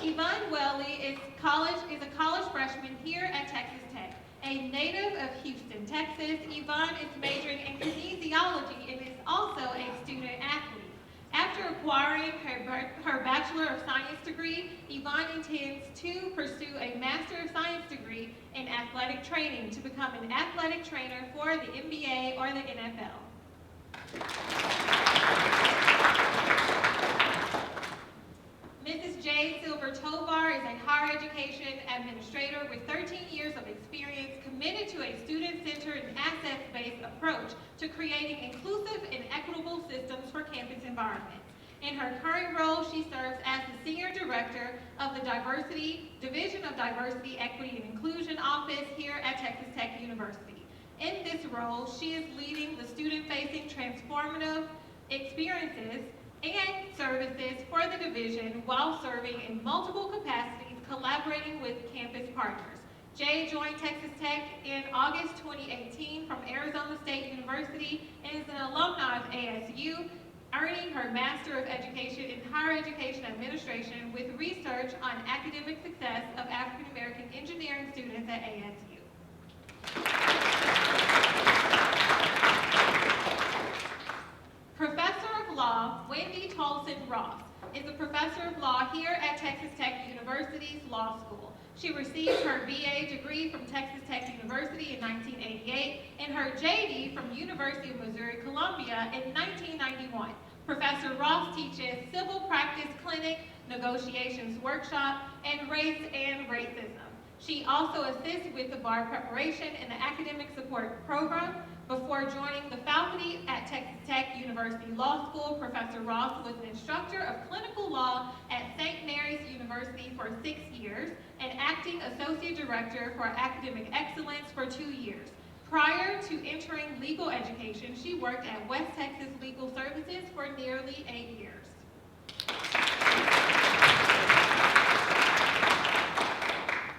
Yvonne Welly is a college freshman here at Texas Tech. A native of Houston, Texas, Yvonne is majoring in kinesiology and is also a student athlete. After acquiring her Bachelor of Science degree, Yvonne intends to pursue a Master of Science degree in athletic training to become an athletic trainer for the NBA or the NFL. Mrs. J. Silver Tovar is a higher education administrator with 13 years of experience committed to a student-centered and assets-based approach to creating inclusive and equitable systems for campus environments. In her current role, she serves as the Senior Director of the Division of Diversity, Equity, and Inclusion Office here at Texas Tech University. In this role, she is leading the student-facing transformative experiences and services for the division while serving in multiple capacities, collaborating with campus partners. Jay joined Texas Tech in August 2018 from Arizona State University and is an alumni of ASU, earning her Master of Education in Higher Education Administration with research on academic success of African American engineering students at ASU. Professor of Law Wendy Tolson Ross is a professor of law here at Texas Tech University's Law School. She received her BA degree from Texas Tech University in 1988 and her JD from University of Missouri-Columbia in 1991. Professor Ross teaches civil practice clinic, negotiations workshop, and race and racism. She also assists with the bar preparation and the academic support program. Before joining the faculty at Texas Tech University Law School, Professor Ross was an instructor of clinical law at St. Mary's University for 6 years and acting associate director for academic excellence for 2 years. Prior to entering legal education, she worked at West Texas Legal Services for nearly 8 years.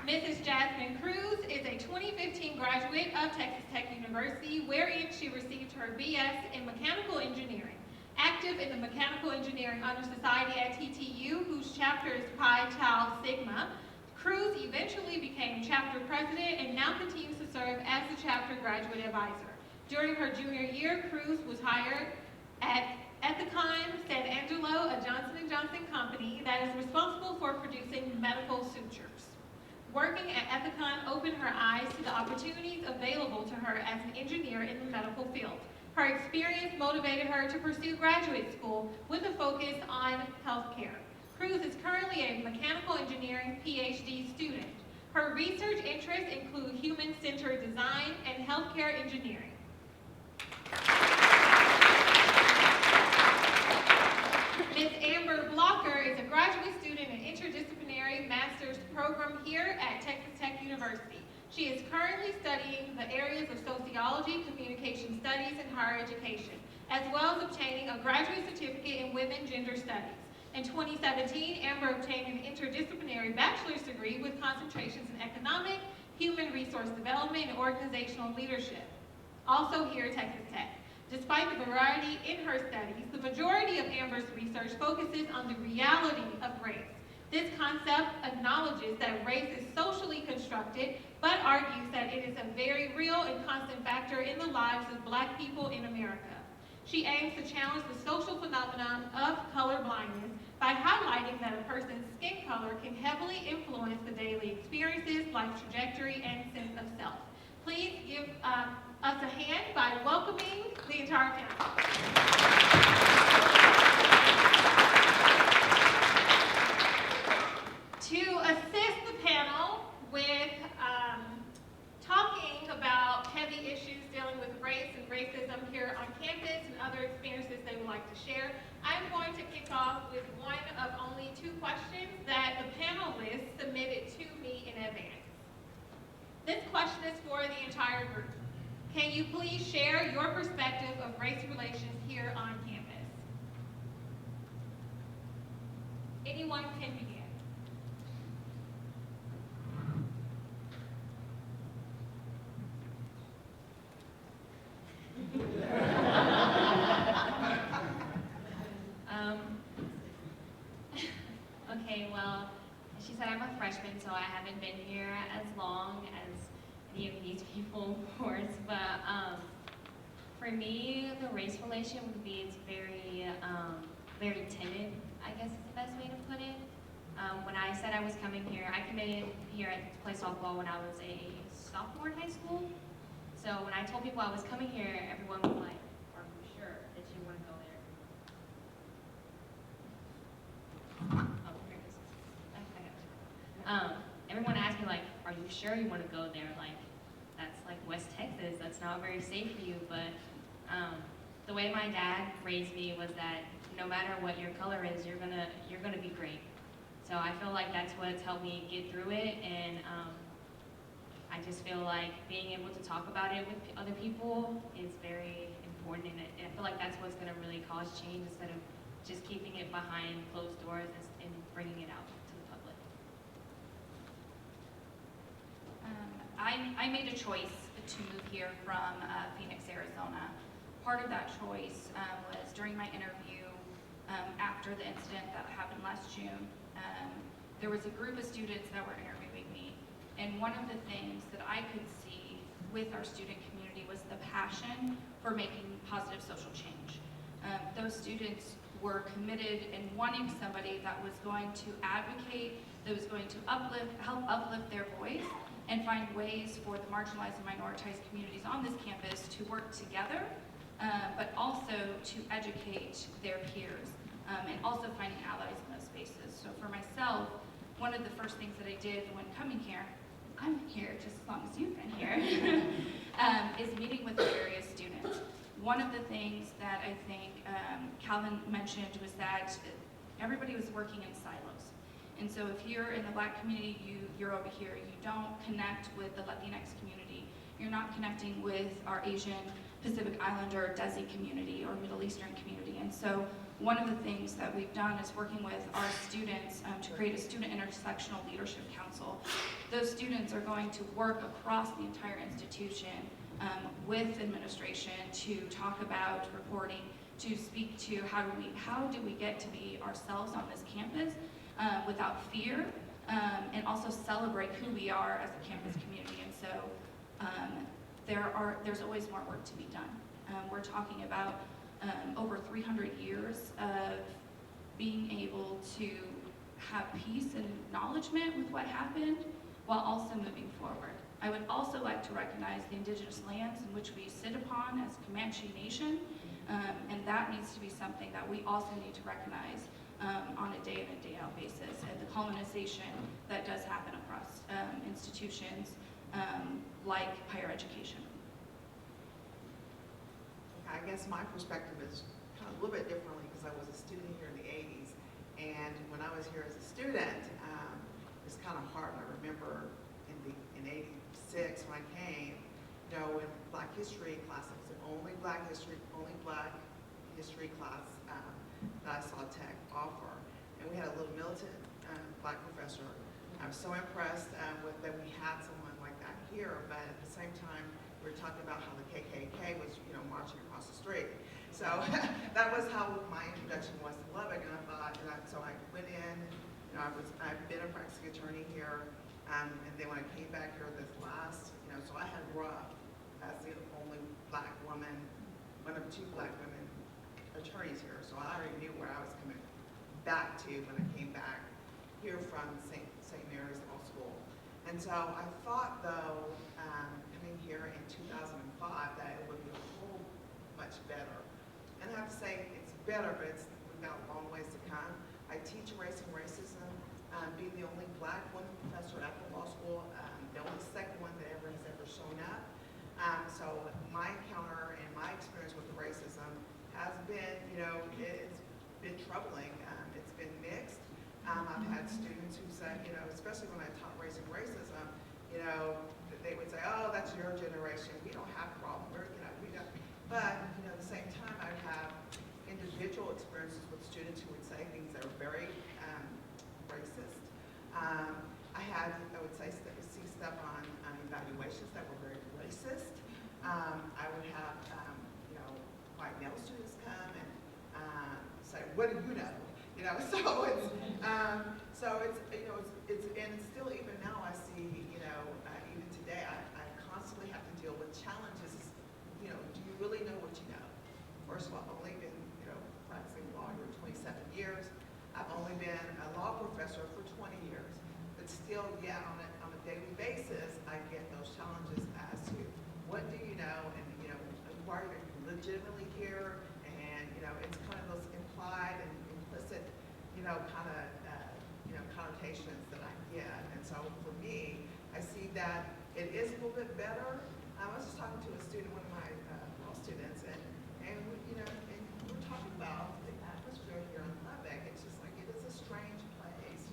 Mrs. Jasmine Cruz is a 2015 graduate of Texas Tech University, wherein she received her BS in Mechanical Engineering. Active in the Mechanical Engineering Honor Society at TTU, whose chapter is Pi Tau Sigma, Cruz eventually became chapter president and now continues to serve as the chapter graduate advisor. During her junior year, Cruz was hired at Ethicon San Angelo, a Johnson & Johnson company that is responsible for producing medical sutures. Working at Ethicon opened her eyes to the opportunities available to her as an engineer in the medical field. Her experience motivated her to pursue graduate school with a focus on healthcare. Cruz is currently a mechanical engineering PhD student. Her research interests include human-centered design and healthcare engineering. Ms. Amber Blocker is a graduate student in interdisciplinary master's program here at Texas Tech University. She is currently studying the areas of sociology, communication studies, and higher education, as well as obtaining a graduate certificate in women gender studies. In 2017, Amber obtained an interdisciplinary bachelor's degree with concentrations in economic, human resource development, and organizational leadership, also here at Texas Tech. Despite the variety in her studies, the majority of Amber's research focuses on the reality of race. This concept acknowledges that race is socially constructed, but argues that it is a very real and constant factor in the lives of Black people in America. She aims to challenge the social phenomenon of color blindness by highlighting that a person's skin color can heavily influence the daily experiences, life trajectory, and sense of self. Please give us a hand by welcoming the entire panel. To assist the panel with talking about heavy issues dealing with race and racism here on campus and other experiences they would like like to share. I'm going to kick off with one of only 2 questions that the panelists submitted to me in advance. This question is for the entire group. Can you please share your perspective of race relations here on campus? Anyone can begin. Okay, well, she said I'm a freshman, so I haven't been here as long as any of these people, of course. But for me, the race relation would be it's very timid, I guess is the best way to put it. When I said I was coming here, I committed here to play softball when I was a sophomore in high school. So when I told people I was coming here, everyone was like, "Are you sure that you want to go there?" Oh, here it is. I got it. Everyone asked me like, "Are you sure you want to go there? Like, that's like West Texas. That's not very safe for you." But the way my dad raised me was that no matter what your color is, you're gonna be great. So I feel like that's what's helped me get through it, and I just feel like being able to talk about it with other people is very important, and I feel like that's what's gonna really cause change instead of just keeping it behind closed doors and bringing it out to the public. I made a choice to move here from Phoenix, Arizona. Part of that choice was during my interview after the incident that happened last June. There was a group of students that were interviewing me, and one of the things that I could see with our student community was the passion for making positive social change. Those students were committed in wanting somebody that was going to advocate, that was going to help uplift their voice, and find ways for the marginalized and minoritized communities on this campus to work together, but also to educate their peers, and also finding allies in those spaces. So for myself, one of the first things that I did when coming here, I'm here just as long as you've been here, is meeting with the various students. One of the things that I think Calvin mentioned was that everybody was working in silos. And so if you're in the Black community, you're over here. You don't connect with the Latinx community. You're not connecting with our Asian, Pacific Islander, Desi community, or Middle Eastern community. And so one of the things that we've done is working with our students to create a Student Intersectional Leadership Council. Those students are going to work across the entire institution with administration to talk about reporting, to speak to how do we get to be ourselves on this campus without fear, and also celebrate who we are as a campus community. And so there's always more work to be done. We're talking about over 300 years of being able to have peace and acknowledgement with what happened while also moving forward. I would also like to recognize the indigenous lands in which we sit upon as Comanche Nation, and that needs to be something that we also need to recognize on a day in and day out basis, and the colonization that does happen across institutions like higher education. I guess my perspective is kind of a little bit differently because I was a student here in the 80s, and when I was here as a student, it's kind of hard. I remember in 86 when I came, in Black History class, it was the only Black History class that I saw Tech offer, and we had a little militant Black professor. I was so impressed with that we had someone like that here, but at the same time, we were talking about how the KKK was, marching across the street. So that was how my introduction was to Lubbock, and I thought, so I went in, I've been a practicing attorney here, and then when I came back here this last, so I had Ruff as the only Black woman, one of 2 Black women attorneys here, so I already knew where I was coming back to when I came back here from St. Mary's Law School. And so I thought, though, coming here in 2005, that it would be a whole much better. And I have to say, it's better, but we've got a long ways to come. I teach race and racism, being the only Black woman professor at the law school, the only second one that has ever shown up. So my encounter and my experience with the racism has been, they would say, oh, that's your generation. We don't have a problem. We don't. But, at the same time, I would have individual experiences with students who would say things that are very racist. I would say, see stuff on evaluations that were very racist. I would have, white male students come and say, what do you know? So it's and still even now I see, even today I constantly have to deal with challenges. Do you really know what you know? First of all, I've only been, practicing law for 27 years. I've only been a law professor for 20 years. But still, on a daily basis, I get those challenges as to what do you know, and why are you legitimately here, and it's kind of those implied and implicit, connotations that I get. And so for me, I see that it is a little bit better. I was just talking to a student, one of my law students, and we're talking about the atmosphere here in Lubbock. It's just like it is a strange place,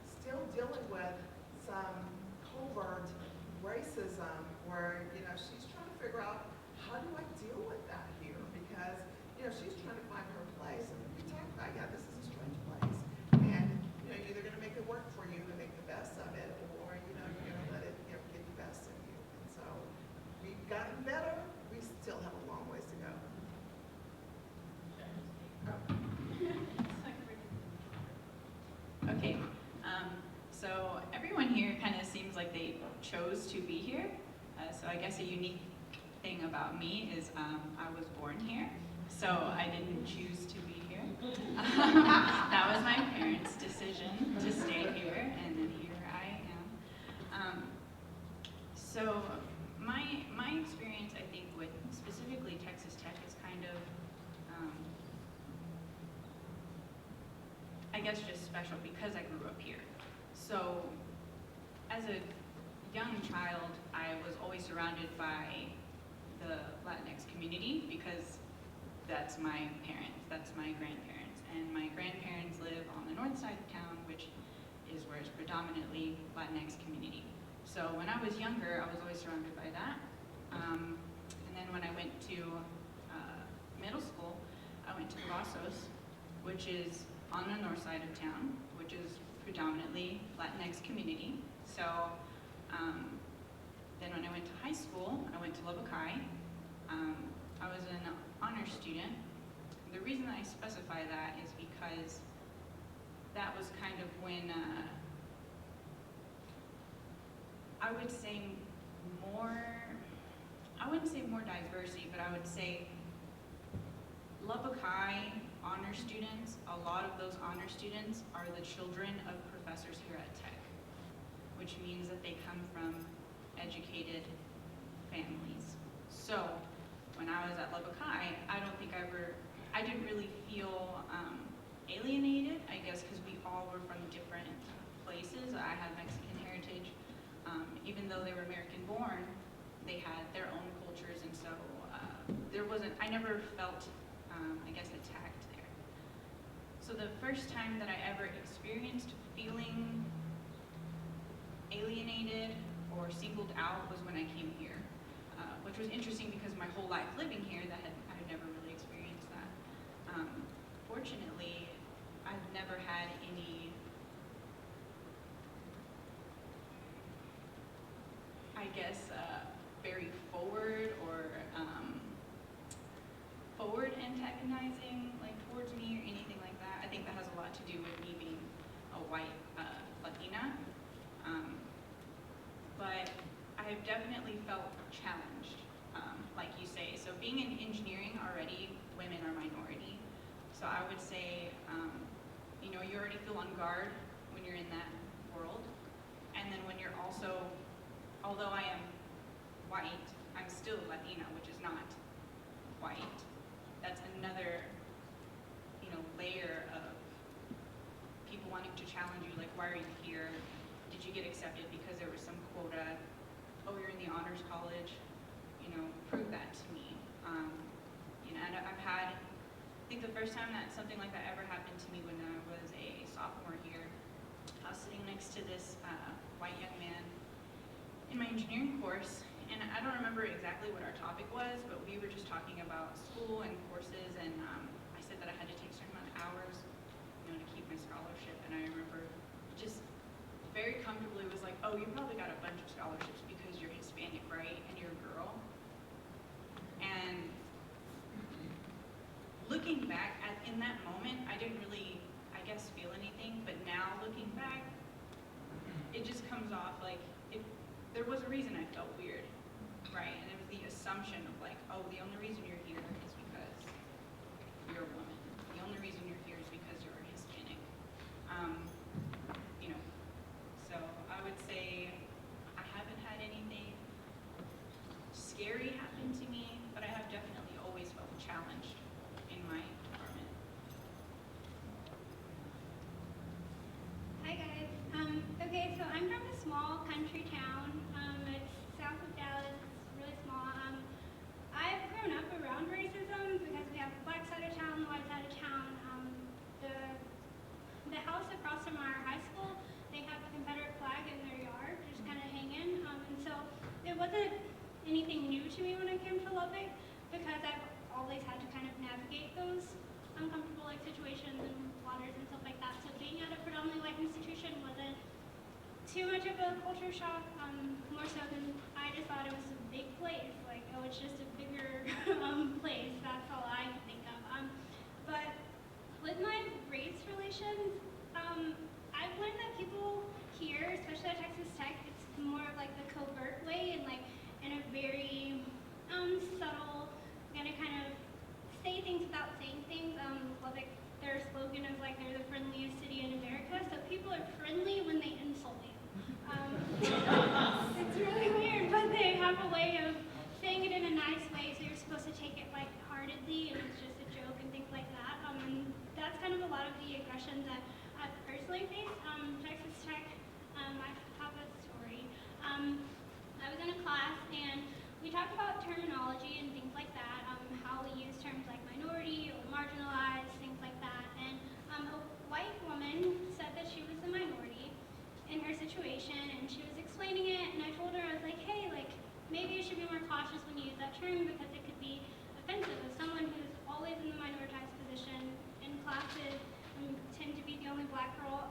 still dealing with some covert racism where she's trying to figure out, how do I deal with that here? Because she's trying to find her place, and we talk about, this is a strange place, and you're either going to make it work for you and make the best of it, or you're going to let it get the best of you. And so we've gotten better. We still have a long ways to go. Okay, so everyone here kind of seems like they chose to be here. So I guess a unique thing about me is I was born here, so I didn't choose to be here. That was my parents' decision to stay here, and then here I am. So my experience, I think, with specifically Texas Tech is kind of, I guess, just special because I grew up here. So as a young child, I was always surrounded by the Latinx community because that's my parents, that's my grandparents. And my grandparents live on the north side of town, which is where it's predominantly Latinx community. So when I was younger, I was always surrounded by that. And then when I went to middle school, I went to Cavazos, which is on the north side of town, which is predominantly Latinx community. So then when I went to high school, I went to Lubbock High. I was an honor student. The reason I specify that is because that was kind of when I would say I wouldn't say more diversity, but I would say Lubbock High honor students, a lot of those honor students are the children of professors here at Tech, which means that they come from educated families. So when I was at Lubbock High, I didn't really feel alienated, I guess, because we all were from different places. I had Mexican heritage. Even though they were American born, they had their own cultures, and so I never felt, I guess, attacked there. So the first time that I ever experienced feeling alienated or singled out was when I came here, which was interesting because my whole life living here, I had never really experienced that. Fortunately, I've never had any, I guess, very forward or forward antagonizing towards me or anything like that. I think that has a lot to do with me being a white Latina. But I've definitely felt challenged, like you say. So being in engineering already, women are minority. So I would say, you already feel on guard when you're in that world. And then when you're also, although I am white, I'm still Latina, which is not white. That's another, layer of people wanting to challenge you, like, why are you here? Did you get accepted because there was some quota? Oh, you're in the honors college, prove that to me. And I've had, I think the first time that something like that ever happened to me when I was a sophomore here, I was sitting next to this white young man in my engineering course, and I don't remember exactly what our topic was, but we were just talking about school and courses, and I said that I had to take a certain amount of hours, you know, to keep my scholarship, and I remember just very comfortably was like, oh, you probably got a bunch of scholarships because you're Hispanic, right, and you're a girl. And looking back in that moment, I didn't really, I guess, feel anything, but now looking back, it just comes off like there was a reason I felt weird, right? And it was the assumption of like, oh, the only reason you're here is because you're a woman. The only reason you're here is because you're Hispanic. You know, so I would say I haven't had anything scary happen to me, but I have definitely always felt challenged in my department. Hi guys. Okay, so I'm from a small country town. It's south of Dallas. It's really small. I've grown up around racism because we have the black side of town, the white side of town. The house across from our high school, they have a Confederate flag in their yard, just kind of hanging. And so it wasn't anything new to me when I came to Lubbock because I've always had to kind of navigate those uncomfortable situations and waters and stuff like that. So being at a predominantly white institution wasn't too much of a culture shock, more so than I just thought it was a big place. Like, oh, it's just a bigger place. That's all I could think of. But with my race relations, I've learned that people here, especially at Texas Tech, it's more of like the covert way and like in a very subtle, gonna kind of say things without saying things. Lubbock, their slogan is like they're the friendliest city in America, so people are friendly when they insult you. It's really weird, but they have a way of saying it in a nice way, so you're supposed to take it lightheartedly, and it's just a joke and things like that. And that's kind of a lot of the aggression that I've personally faced. Texas Tech, I have a story. I was in a class, and we talked about terminology and things like that, how we use terms like minority or marginalized, things like that. And a white woman said that she was the minority in her situation, and she was explaining it, and I told her, I was like, hey, like, maybe you should be more cautious when you use that term because it could be offensive. As someone who's always in the minoritized position in classes and tend to be the only black girl,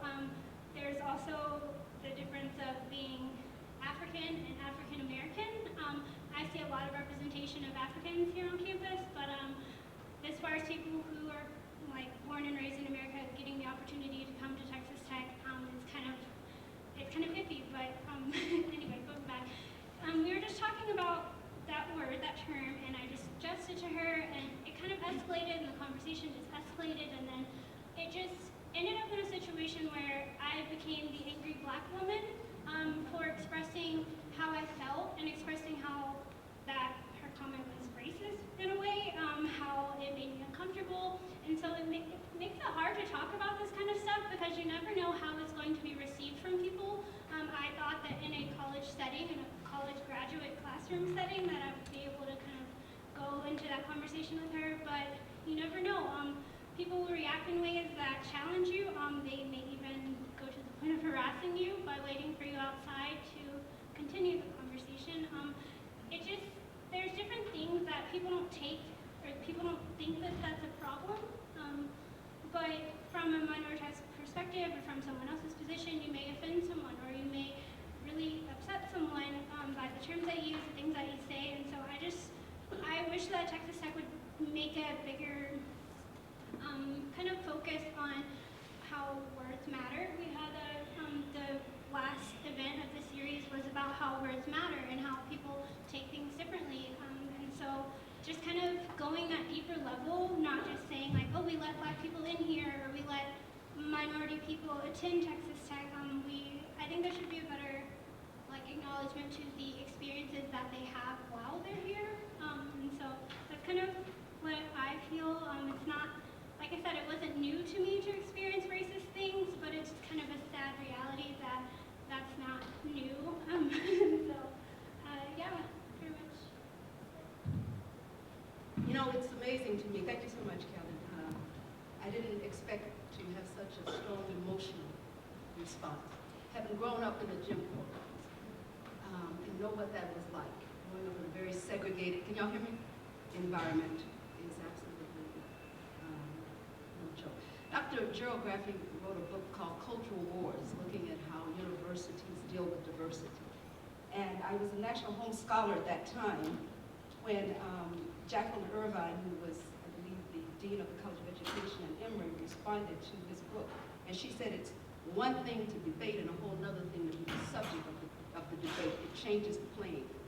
there's also the difference of being African and African American. I see a lot of representation of Africans here on campus, but as far as people who are like born and raised in America getting the opportunity to come to Texas Tech, it's kind of iffy, but anyway, going back. We were just talking about that word, that term, and I just suggested to her, and it kind of escalated, and the conversation just escalated, and then it just ended up in a situation where I became the angry black woman for expressing how I felt and expressing how that her comment was racist in a way, how it made me uncomfortable, and so it makes it hard to talk about this kind of stuff because you never know how it's going to be received from people. I thought that in a college setting, in a college graduate classroom setting, that I would be able to kind of go into that conversation with her, but you never know. People will react in ways that challenge you. They may even go to the point of harassing you by waiting for you outside to continue the conversation. There's different things that people don't take, or people don't think that that's a problem. But from a minoritized perspective or from someone else's position, you may offend someone or you may really upset someone by the terms that you use, the things that you say. And so I wish that Texas Tech would make a bigger kind of focus on how words matter. We had the last event of the series was about how words matter and how people take things differently. And so just kind of going that deeper level, not just saying like, oh, we let black people in here or we let minority people attend Texas Tech. I think there should be a better acknowledgement to the experiences that they have while they're here. And so that's kind of what I feel. It's not, like I said, it wasn't new to me to experience racist things, but it's kind of a sad reality that that's not new. So, yeah, pretty much. You know, it's amazing to me. Thank you so much, Kelly. I didn't expect to have such a strong emotional response. Having grown up in the gym programs, and know what that was like. Growing up in a very segregated, can y'all hear me? Environment is absolutely no joke. Dr. Gerald Graffy wrote a book called Cultural Wars, looking at how universities deal with diversity. And I was a National Holmes Scholar at that time when Jacqueline Irvine, who was, I believe, the Dean of the College of Education at Emory, responded to this book. And she said it's one thing to debate and a whole other thing to be the subject of the debate. It changes the playing field.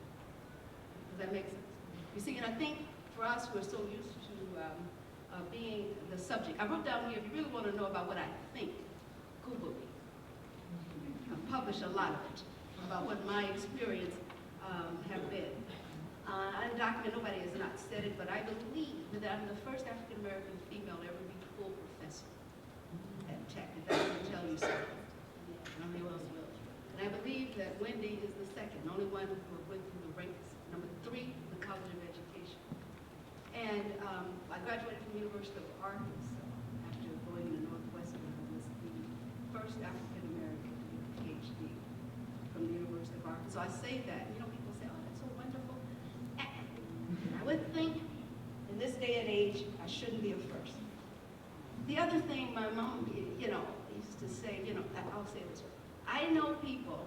Does that make sense? You see, and I think for us who are so used to being the subject, I wrote down here, if you really want to know about what I think, Google me. I've published a lot of it about what my experience have been. Undocumented, nobody has not said it, but I believe that I'm the first African-American female to ever be full professor at Tech. If that will tell you something. I don't know who else will. And I believe that Wendy is the second, the only one who went through the ranks. Number 3, the College of Education. And I graduated from the University of Arkansas after going to Northwestern. I was the first African-American to get a PhD from the University of Arkansas. So I say that, you know, people say, oh, that's so wonderful. I would think in this day and age, I shouldn't be a first. The other thing my mom, you know, used to say, you know, I'll say this way. I know people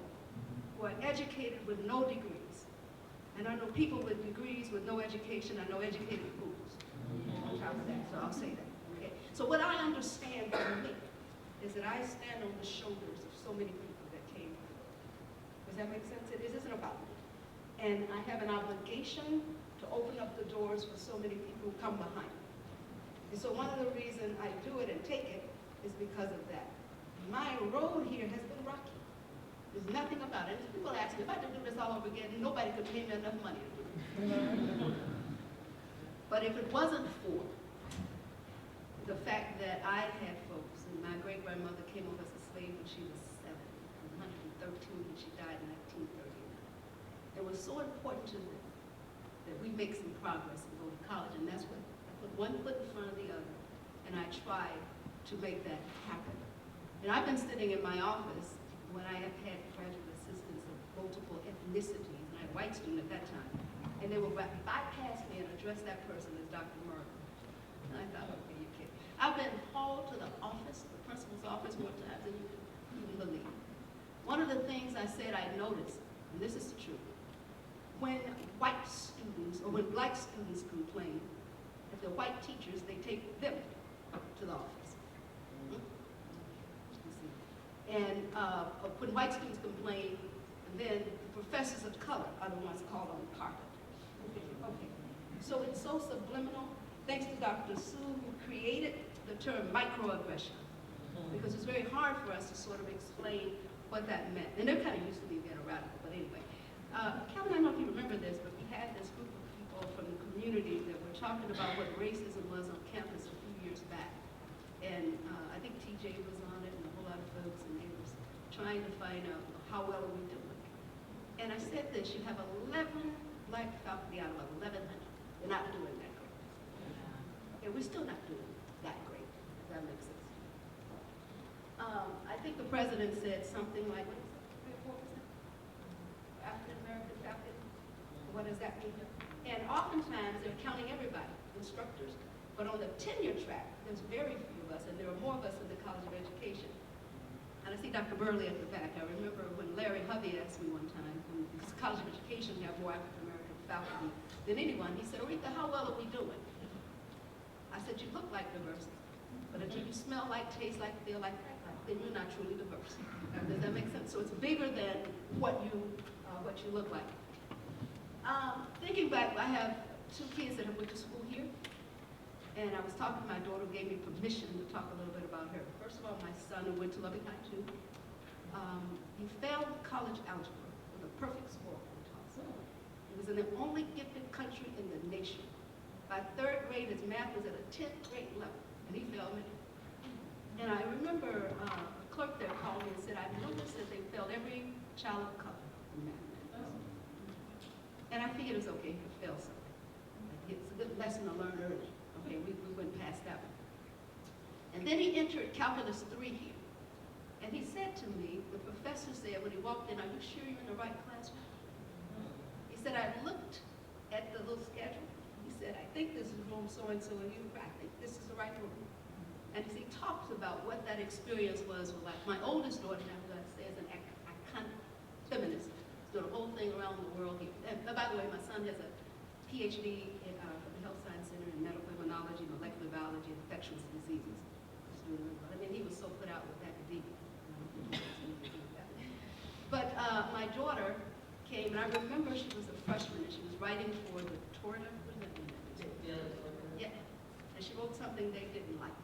who are educated with no degrees. And I know people with degrees with no education. I know educated fools on top of that, so I'll say that, okay? So what I understand for me is that I stand on the shoulders of so many people that came before. Does that make sense? It isn't about me. And I have an obligation to open up the doors for so many people who come behind me. And so one of the reasons I do it and take it is because of that. My road here has been rocky. There's nothing about it. People ask me, if I had to do this all over again, nobody could pay me enough money to do it. But if it wasn't for the fact that I had folks, and my great-grandmother came over as a slave when she was 7, 113, and she died in 1939. It was so important to them that we make some progress and go to college, and that's what I put one foot in front of the other, and I tried to make that happen. And I've been sitting in my office when I have had graduate assistants of multiple ethnicities, and I had a white student at that time, and they would bypass me and address that person as Dr. Murray. And I thought, okay, you're kidding. I've been called to the office, the principal's office, more times than you can even believe. One of the things I said I noticed, and this is the truth, when white students, or when black students complain, if they're white teachers, they take them to the office. And when white students complain, then the professors of color are the ones called on the carpet. Okay. So it's so subliminal. Thanks to Dr. Sue, who created the term microaggression, because it's very hard for us to sort of explain what that meant. And they're kind of used to me being a radical, but anyway. Calvin, I don't know if you remember this, but we had this group of people from the community that were talking about what racism was on campus a few years back. And I think TJ was on it and a whole lot of folks, and they were trying to find out how well are we doing. And I said this, you have 11 black faculty out of 1,100. They're not doing that great. And we're still not doing that great, if that makes sense. I think the president said something like, what is it, 3 or 4% African-American faculty? What does that mean? And oftentimes they're counting everybody, instructors. But on the tenure track, there's very few of us, and there are more of us in the College of Education. And I see Dr. Burley at the back. I remember when Larry Hovey asked me one time, because the College of Education have more African-American faculty than anyone, he said, Aretha, how well are we doing? I said, you look like diversity, but until you smell like, taste like, feel like, then you're not truly diverse. Does that make sense? So it's bigger than what you look like. Thinking back, I have 2 kids that have went to school here. And I was talking to my daughter, who gave me permission to talk a little bit about her. First of all, my son, who went to Lubbock High too, he failed college algebra with a perfect score on Tulsa. He was in the only gifted country in the nation. By 3rd grade, his math was at a 10th grade level, and he failed me. And I remember a clerk there called me and said, I've noticed that they failed every child of color in mathematics. And I figured it was okay to fail something. It's a good lesson to learn early. Okay, we went past that one. And then he entered Calculus 3 here. And he said to me, the professor said when he walked in, are you sure you're in the right classroom? home so-and-so, and I think this is the right room. And as he talks about what that experience was like, my oldest daughter, now who I say is an iconic feminist, doing a whole thing around the world here. And by the way, my son has a PhD in the Health Science Center in Medical Immunology, Molecular Biology, and Infectious Diseases. I mean, he was so put out with academia. But my daughter came, and I remember she was a freshman, and she was writing for the Torta, what is that name? Yeah, and she wrote something they didn't like.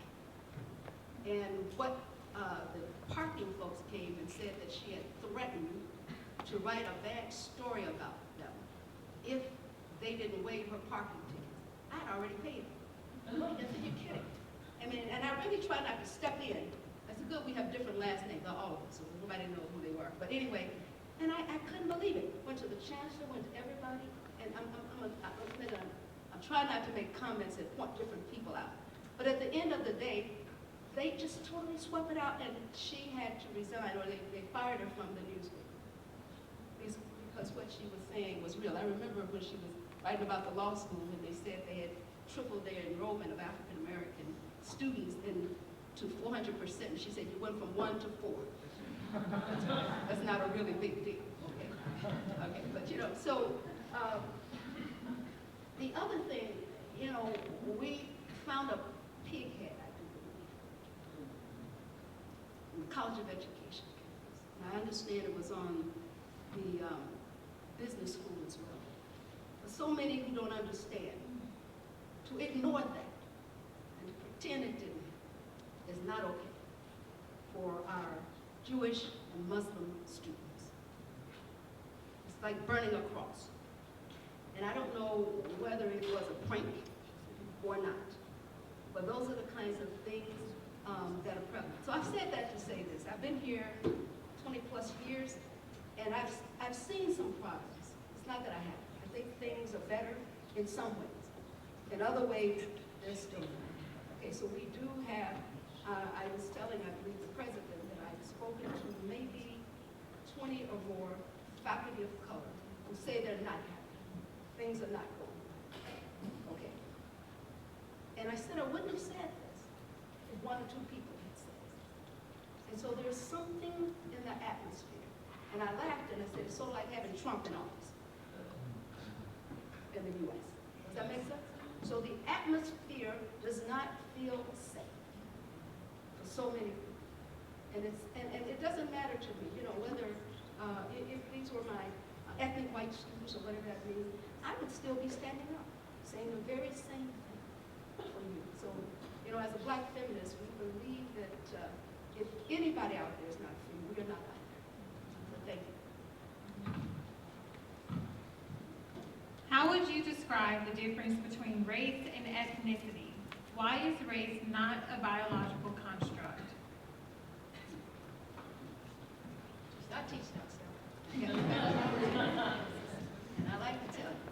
And what the parking folks came and said that she had threatened to write a bad story about them if they didn't waive her parking tickets. I'd already paid them. I said, you're kidding. I mean, and I really try not to step in. I said, good, we have different last names, all of us, so nobody knows who they were. But anyway, and I couldn't believe it. Went to the chancellor, went to everybody, and I'm trying not to make comments that point different people out. But at the end of the day, they just totally swept it out, and she had to resign, or they fired her from the newspaper. Because what she was saying was real. I remember when she was writing about the law school, and they said they had tripled their enrollment of African American students to 400%. And she said you went from 1 to 4. That's not a really big deal. Okay, okay, but you know, so the other thing, you know, we found a pig head, I do believe, in the College of Education campus. And I understand it was on the business school as well. For so many who don't understand, to ignore that and to pretend it didn't is not okay for our Jewish and Muslim students. It's like burning a cross. And I don't know whether it was a prank or not, but those are the kinds of things that are prevalent. So I've said that to say this. I've been here 20 plus years, and I've seen some progress. It's not that I haven't. I think things are better in some ways. In other ways, they're still not. Okay, so we do have, I was telling, I believe, the president that I've spoken to maybe 20 or more faculty of color who say they're not happy. Things are not going well. Okay. And I said I wouldn't have said this if 1 or 2 people had said it. And so there's something in the atmosphere. And I laughed and I said, it's sort of like having Trump in office in the U.S. Does that make sense? So the atmosphere does not feel safe for so many people. And it doesn't matter to me, you know, whether, if these were my ethnic white students or whatever that means, I would still be standing up, saying the very same thing for you. So, you know, as a black feminist, we believe that if anybody out there is not free, we are not out there. So thank you. How would you describe the difference between race and ethnicity? Why is race not a biological construct? I teach that stuff. And I like to tell you,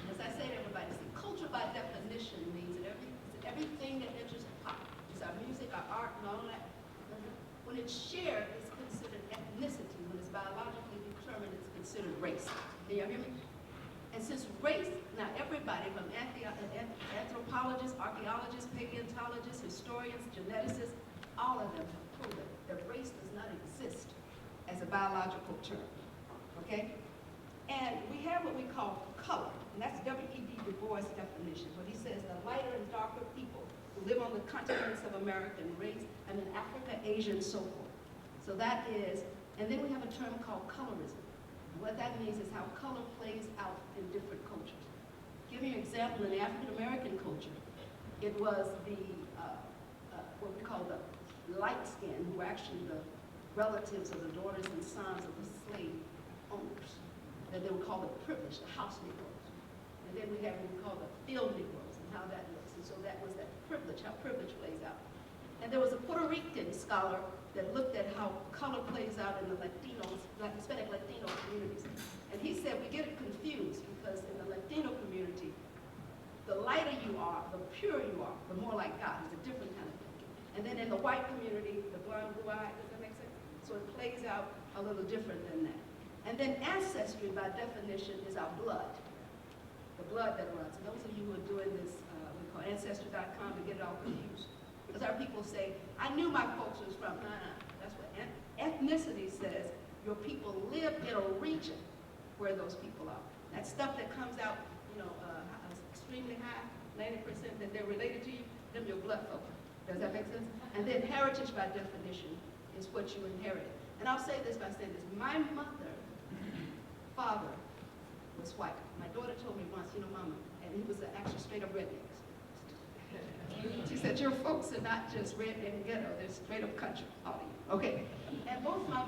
as I say to everybody, see, culture by definition means that everything that enters the pot is our music, our art, and all that. When it's shared, it's considered ethnicity. When it's biologically determined, it's considered race. Can you hear me? And since race, now everybody from anthropologists, archaeologists, paleontologists, historians, geneticists, all of them have proven that race does not exist as a biological term, okay? And we have what we call color, and that's W.E.B. Du Bois' definition, where he says the lighter and darker people who live on the continents of American race, and in Africa, Asia, and so forth. So that is, and then we have a term called colorism. What that means is how color plays out in different cultures. Give you an example, in the African American culture, it was the, what we call the light skin, who were actually the relatives of the daughters and sons of the slave owners, that they would call the privileged, the house Negroes. And then we have what we call the field Negroes and how that looks. And so that was that privilege, how privilege plays out. And there was a Puerto Rican scholar that looked at how color plays out in the Latinos, Hispanic Latino communities. And he said we get it confused because in the Latino community, the lighter you are, the purer you are, the more like God. It's a different kind of thinking. And then in the white community, the blonde, blue-eyed, does that make sense? So it plays out a little different than that. And then ancestry, by definition, is our blood. The blood that runs. And those of you who are doing this with called Ancestry.com to get it all confused. Because our people say, I knew my folks was from, that's what ethnicity says. Your people live in a region where those people are. That stuff that comes out, extremely high, 90% that they're related to you, them your blood folk. Does that make sense? And then heritage by definition is what you inherited. And I'll say this by saying this. My father was white. My daughter told me once, Mama, and he was actually straight up redneck. She said, your folks are not just redneck and ghetto, they're straight up country, all of you. Okay. And both my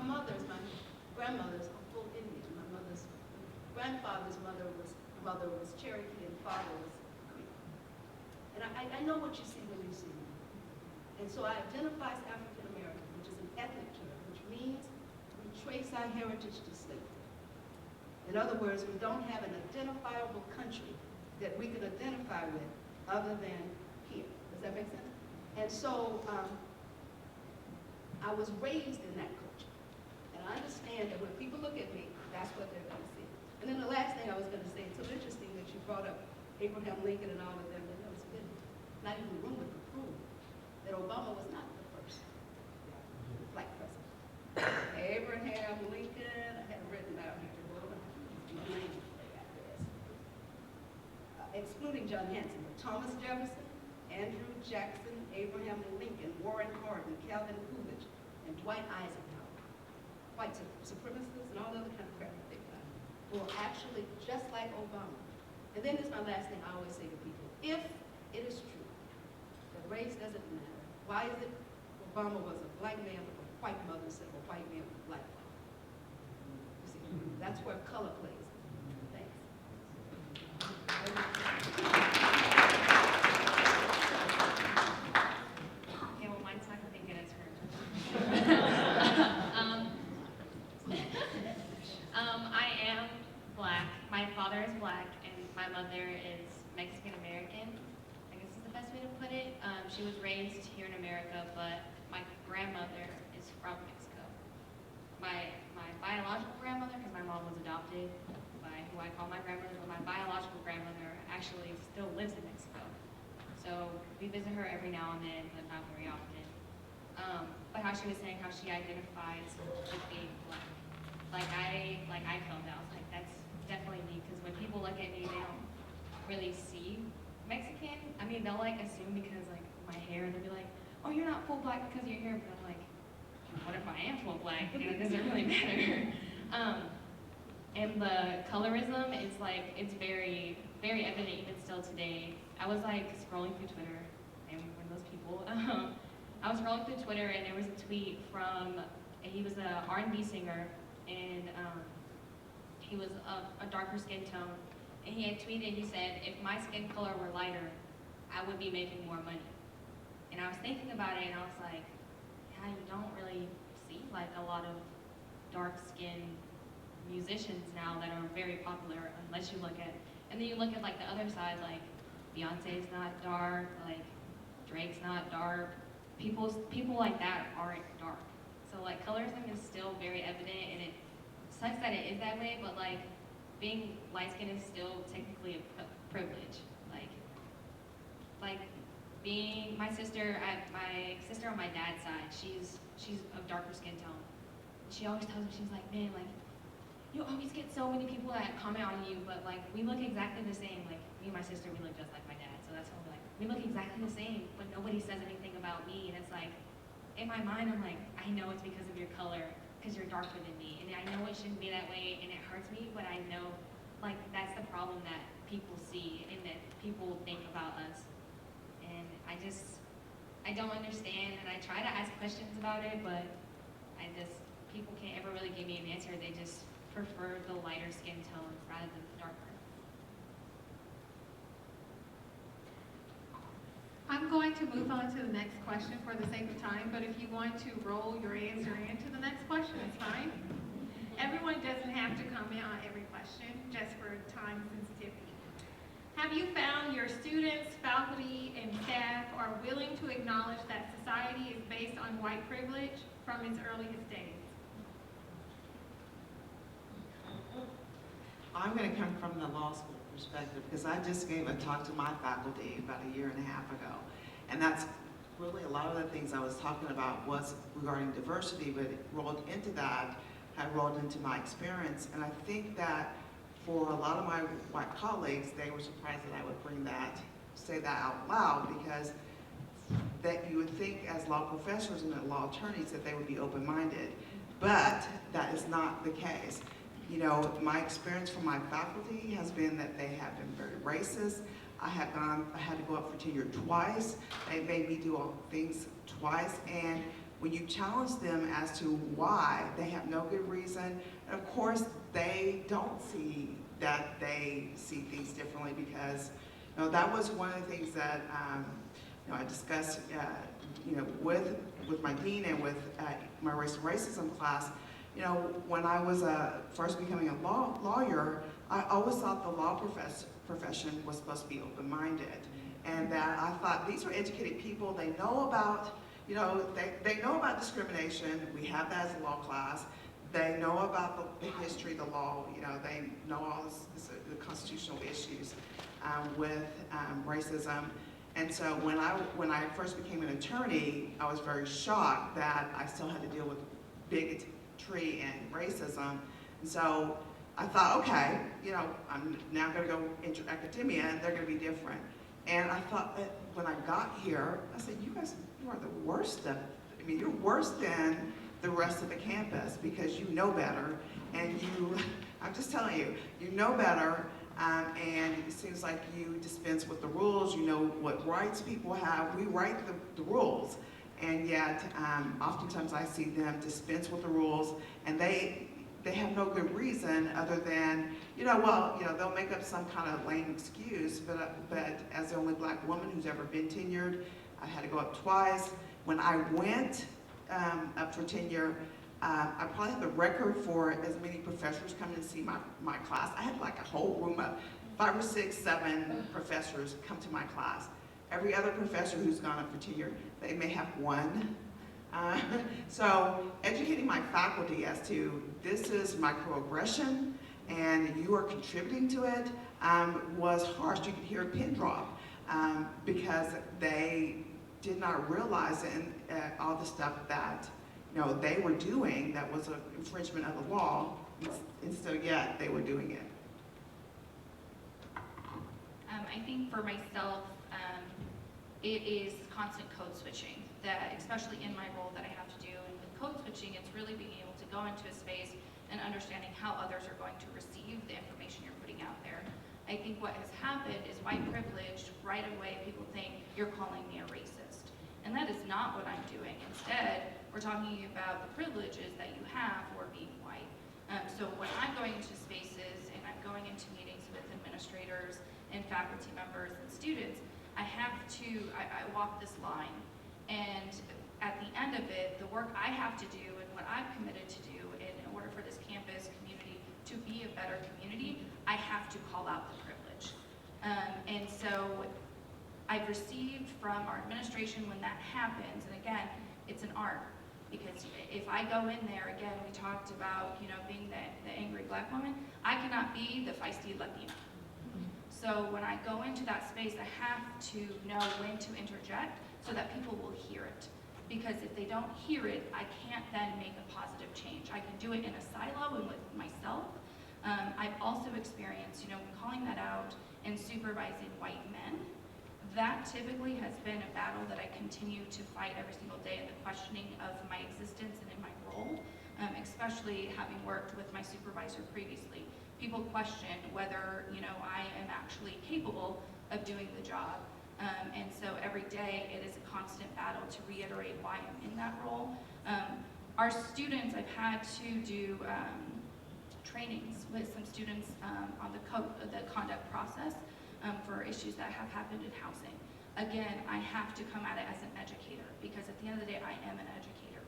grandmothers are full Indian. My mother's grandfather's mother was Cherokee and father was Creek. And I know what you see when you see me. And so I identify as African American, which is an ethnic term, which means we trace our heritage to slavery. In other words, we don't have an identifiable country that we can identify with other than here. Does that make sense? And so I was raised in that culture. And I understand that when people look at me, that's what they're going to see. And then the last thing I was going to say, it's so interesting that you brought up Abraham Lincoln and all of them, and there was not even room to prove that Obama was not the first black president. Abraham Lincoln, I had it written down here. Excluding John Hanson, but Thomas Jefferson, Andrew Jackson, Abraham Lincoln, Warren Harding, Calvin Coolidge, and Dwight Eisenhower, white supremacists and all other kind of crap that they've done, who are actually just like Obama. And then this is my last thing I always say to people. If it is true that race doesn't matter, why is it Obama was a black man with a white mother instead of a white man with a black father? You see, that's where color plays. Thanks. Okay, well, mine's not gonna be good as hers. I am black. My father is black, and my mother is Mexican American. I guess is the best way to put it. She was raised here in America, but my grandmother is from Mexico. My biological grandmother, because my mom was adopted by who I call my grandmother, but my biological grandmother actually still lives in Mexico. So we visit her every now and then, but not very often. But how she was saying how she identifies with being black. Like I felt that. I was like, that's definitely me, because when people look at me, they don't really see Mexican. I mean, they'll like assume because like my hair, they'll be like, oh, you're not full black because of your hair. But I'm like, what if I am full black? Does it really matter? And the colorism is like, it's very, very evident even still today. I was like scrolling through Twitter, and one of those people. I was scrolling through Twitter, and there was a tweet from, he was an R&B singer, and he was a darker skin tone. And he had tweeted, he said, if my skin color were lighter, I would be making more money. And I was thinking about it, and I was like, yeah, you don't really see like a lot of dark skinned musicians now that are very popular, unless you look at, and then you look at like the other side, like Beyonce's not dark, like Drake's not dark. People like that aren't dark. So like colorism is still very evident, and it sucks that it is that way, but like being light skinned is still technically a privilege. Like being my sister on my dad's side, she's of darker skin tone. She always tells me, she's like, man, like you always get so many people that comment on you, but like we look exactly the same. Like me and my sister, we look just like my dad, so that's how we're like, we look exactly the same, but nobody says anything about me. And it's like, in my mind, I'm like, I know it's because of your color, because you're darker than me, and I know it shouldn't be that way, and it hurts me, but I know, like, that's the problem that people see and that people think about us. And I don't understand, and I try to ask questions about it, but people can't ever really give me an answer. They just prefer the lighter skin tone rather than the darker. I'm going to move on to the next question for the sake of time, but if you want to roll your answer into the next question, it's fine. Everyone doesn't have to comment on every question, just for time sensitivity. Have you found your students, faculty, and staff are willing to acknowledge that society is based on white privilege from its earliest days? I'm going to come from the law school perspective because I just gave a talk to my faculty about a year and a half ago. And that's really a lot of the things I was talking about was regarding diversity, but it rolled into that, had rolled into my experience. And I think that for a lot of my white colleagues, they were surprised that I would say that out loud, because that you would think as law professors and law attorneys that they would be open-minded. But that is not the case. You know, my experience from my faculty has been that they have been very racist. I had to go up for tenure twice. They made me do all things twice. And when you challenge them as to why, they have no good reason. And of course, they don't see that they see things differently, because, you know, that was one of the things that, you know, I discussed, you know, with my dean and with my race and racism class. You know, when I was first becoming a lawyer, I always thought the law profession was supposed to be open-minded, and that I thought these are educated people. They know about, you know, they know about discrimination. We have that as a law class. They know about the history of the law. You know, they know all the constitutional issues with racism. And so when I first became an attorney, I was very shocked that I still had to deal with bigotry and racism. And so I thought, okay, you know, I'm now going to go into academia, and they're going to be different. And I thought that when I got here, I said, you guys, you are the worst of, I mean, you're worse than the rest of the campus, because you know better, and you, I'm just telling you, you know better, and it seems like you dispense with the rules. You know what rights people have. We write the rules, and yet oftentimes I see them dispense with the rules, and they have no good reason other than, you know, well, you know, they'll make up some kind of lame excuse, but as the only black woman who's ever been tenured, I had to go up twice. When I went up for tenure, I probably have the record for as many professors coming to see my class. I had like a whole room of 5 or 6, 7 professors come to my class. Every other professor who's gone up for tenure, they may have 1. So educating my faculty as to this is microaggression and you are contributing to it was harsh. You could hear a pin drop because they did not realize all the stuff that, you know, they were doing that was an infringement of the law, and so yet they were doing it. I think for myself, it is constant code switching, that especially in my role that I have to do. And with code switching, it's really being able to go into a space and understanding how others are going to receive the information you're putting out there. I think what has happened is white privilege, right away people think you're calling me a racist. And that is not what I'm doing. Instead, we're talking about the privileges that you have for being white. So when I'm going into spaces and I'm going into meetings with administrators and faculty members and students, I walk this line. And at the end of it, the work I have to do and what I've committed to do in order for this campus community to be a better community, I have to call out the privilege. And so I've received from our administration when that happens, and again, it's an art, because if I go in there, again, we talked about, you know, being the angry black woman, I cannot be the feisty Latina. So when I go into that space, I have to know when to interject so that people will hear it. Because if they don't hear it, I can't then make a positive change. I can do it in a silo and with myself. I've also experienced, you know, calling that out and supervising white men. That typically has been a battle that I continue to fight every single day in the questioning of my existence and in my role, especially having worked with my supervisor previously. People question whether, you know, I am actually capable of doing the job. And so every day it is a constant battle to reiterate why I'm in that role. Our students, I've had to do trainings with some students on the conduct process for issues that have happened in housing. Again, I have to come at it as an educator, because at the end of the day, I am an educator.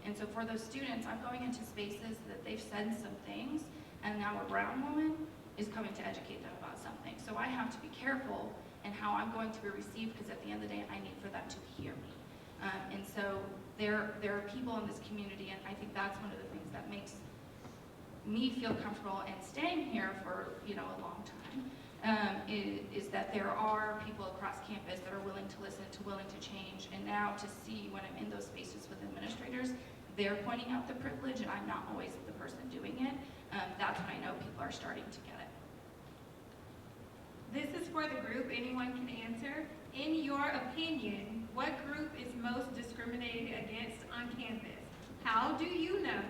And so for those students, I'm going into spaces that they've said some things, and now a brown woman is coming to educate them about something. So I have to be careful in how I'm going to be received, because at the end of the day, I need for them to hear me. And so there are people in this community, and I think that's one of the things that makes me feel comfortable and staying here for, a long time, is that there are people across campus that are willing to listen, willing to change, and now to see when I'm in those spaces with administrators, they're pointing out the privilege and I'm not always the person doing it. That's when I know people are starting to get it. This is for the group, anyone can answer. In your opinion, what group is most discriminated against on campus? How do you know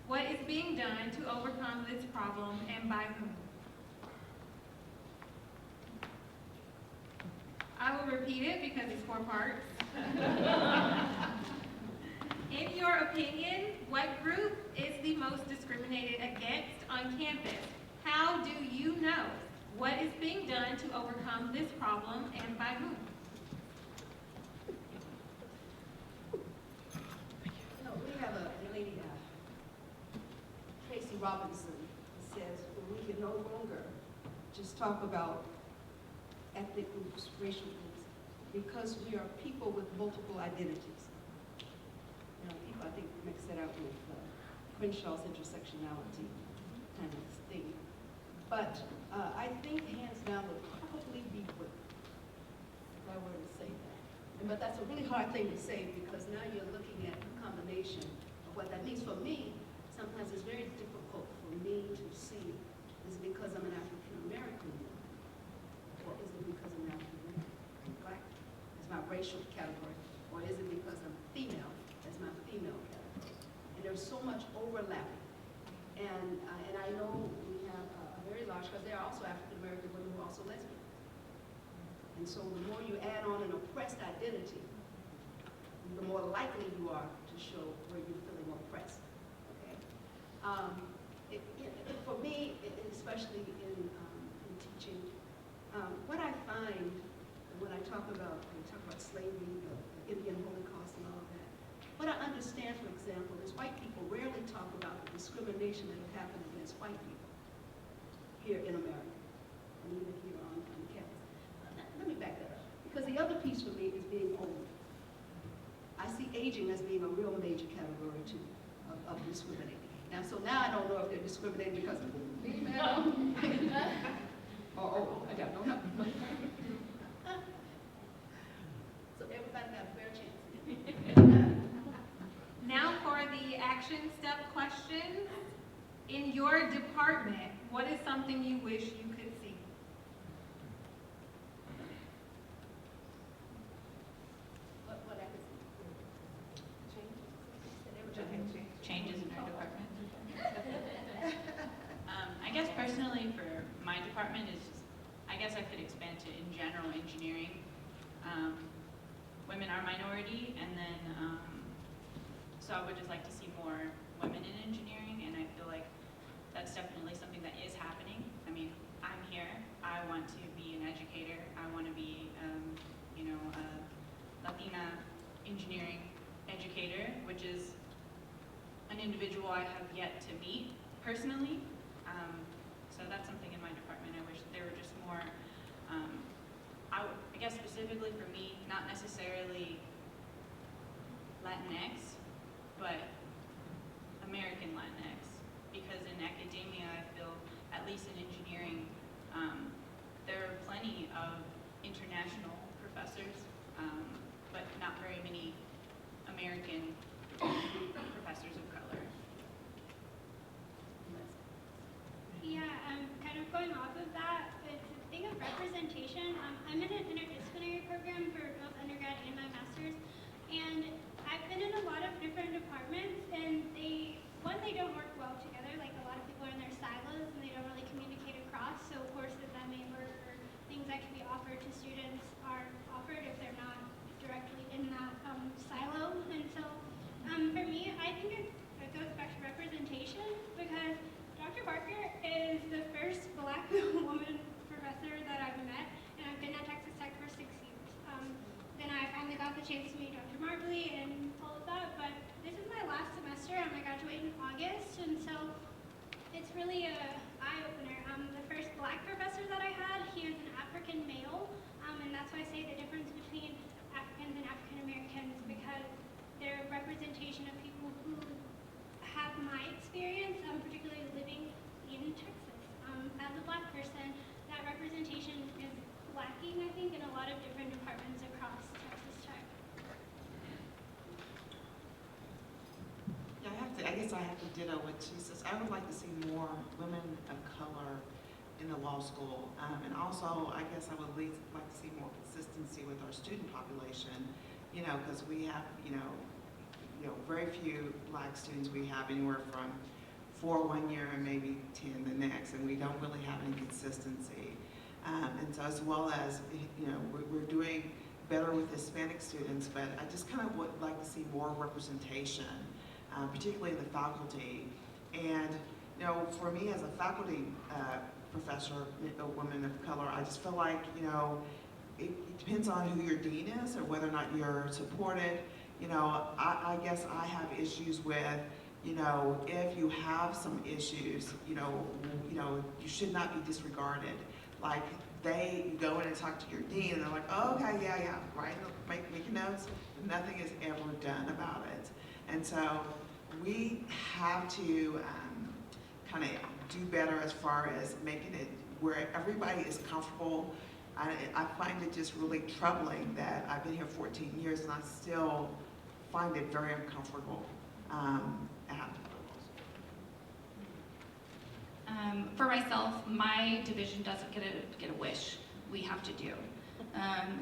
what is being done to overcome this problem and by whom? I will repeat it because it's 4 parts. In your opinion, what group is the most discriminated against on campus? How do you know what is being done to overcome this problem and by whom? We have a lady, Tracy Robinson, who says we can no longer just talk about ethnic groups, racial groups, because we are people with multiple identities. People, I think, mix that out with Crenshaw's intersectionality kind of thing. But I think hands down would probably be women, if I were to say that. But that's a really hard thing to say because now you're looking at a combination of what that means. For me, sometimes it's very difficult for me to see, is it because I'm an African American woman, or is it because I'm African American, black, as my racial category, or is it because I'm female, as my female category? And there's so much overlapping. And I know we have a very large, because there are also African American women who are also lesbian. And so the more you add on an oppressed identity, the more likely you are to show where you're feeling oppressed. Okay. For me, especially in teaching, what I find when I talk about slavery, the Indian Holocaust, and all of that, what I understand, for example, is white people rarely talk about the discrimination that has happened against white people here in America, and even here on campus. Let me back that up, because the other piece for me is being old. I see aging as being a real major category too of discriminating. Now, so now I don't know if they're discriminating because of female or old. I don't know. So everybody got a fair chance. Now for the action step questions. In your department, what is something you wish you could see? What I could see? Changes in our department. I guess personally for my department is just, I guess I could expand to in general engineering. Women are minority, and then so I would just like to see more women in engineering, and I feel like that's definitely something that is happening. I mean, I'm here, I want to be an educator, I want to be, a Latina engineering educator, which is an individual I have yet to meet personally. So that's something in my department I wish there were just more, I guess specifically for me, not necessarily Latinx, but American Latinx, because in academia I feel, at least in engineering, there are plenty of international professors, but not very many American professors of color. Yeah, kind of going off of that, it's a thing of representation. I'm in an interdisciplinary program for both undergrad and my master's, and I've been in a lot of different departments, and they don't work well together. Like, a lot of people are in their silos, and they don't really communicate across, so courses that may work or things that can be offered to students are offered if they're not directly in that silo. And so, for me, I think it goes back to representation, because Dr. Barker is the first Black woman professor that I've met, and I've been at Texas Tech for 6 years. Then I finally got the chance to meet Dr. Marbley and all of that, but this is my last semester. I'm going to graduate in August, and so it's really an eye-opener. The first Black professor that I had, he was an African male, and that's why I say the difference between Africans and African Americans, because their representation of people who have my experience, particularly living lacking, I think, in a lot of different departments across Texas Tech. Yeah, I guess I have to ditto what she says. I would like to see more women of color in the law school. And also, I guess I would at least like to see more consistency with our student population, you know, because we have, very few black students. We have anywhere from 4 one year and maybe 10 the next, and we don't really have any consistency. And so as well as, we're doing better with Hispanic students, but I just kind of would like to see more representation, particularly in the faculty. And, for me as a faculty professor, a woman of color, I just feel like, it depends on who your dean is or whether or not you're supported. I guess I have issues with, if you have some issues, you should not be disregarded. Like, you go in and talk to your dean, and they're like, oh, okay, yeah, right, making notes, and nothing is ever done about it. And so we have to kind of do better as far as making it where everybody is comfortable. I find it just really troubling that I've been here 14 years and I still find it very uncomfortable For myself, my division doesn't get a wish. We have to do.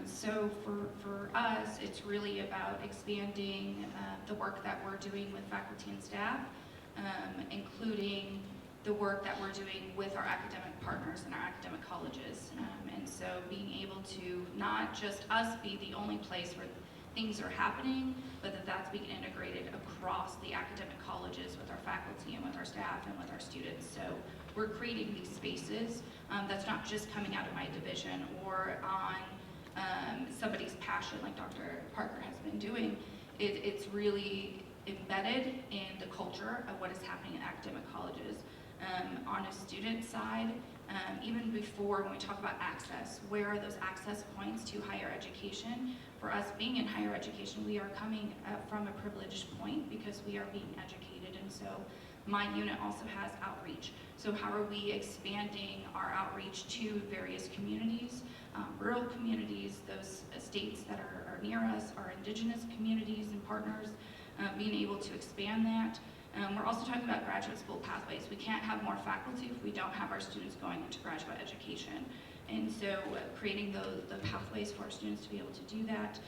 So for us, it's really about expanding the work that we're doing with faculty and staff, including the work that we're doing with our academic partners and our academic colleges. And so being able to not just us be the only place where things are happening, but that's being integrated across the academic colleges with our faculty and with our staff and with our students. So we're creating these spaces that's not just coming out of my division or on somebody's passion like Dr. Parker has been doing. It's really embedded in the culture of what is happening in academic colleges. On a student side, even before when we talk about access, where are those access points to higher education? For us being in higher education, we are coming from a privileged point because we are being educated, and so my unit also has outreach. So how are we expanding our outreach to various communities, rural communities, those states that are near us, our indigenous communities and partners, being able to expand that. We're also talking about graduate school pathways. We can't have more faculty if we don't have our students going into graduate education. And so creating the pathways for our students to be able to do that.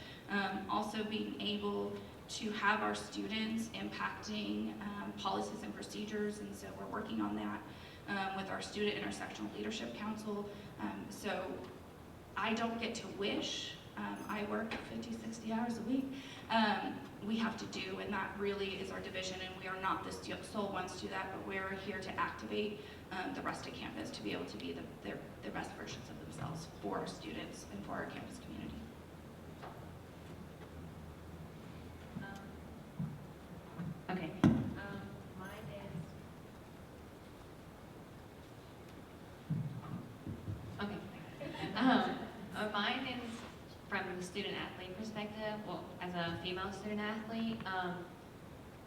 Also being able to have our students impacting policies and procedures, and so we're working on that with our Student Intersectional Leadership Council. So I don't get to wish. I work 50, 60 hours a week. We have to do, and that really is our division, and we are not the sole ones to do that, but we're here to activate the rest of campus to be able to be the best versions of themselves for our students and for our campus community. Okay. Mine is. Okay. Mine is from the student athlete perspective. Well, as a female student athlete,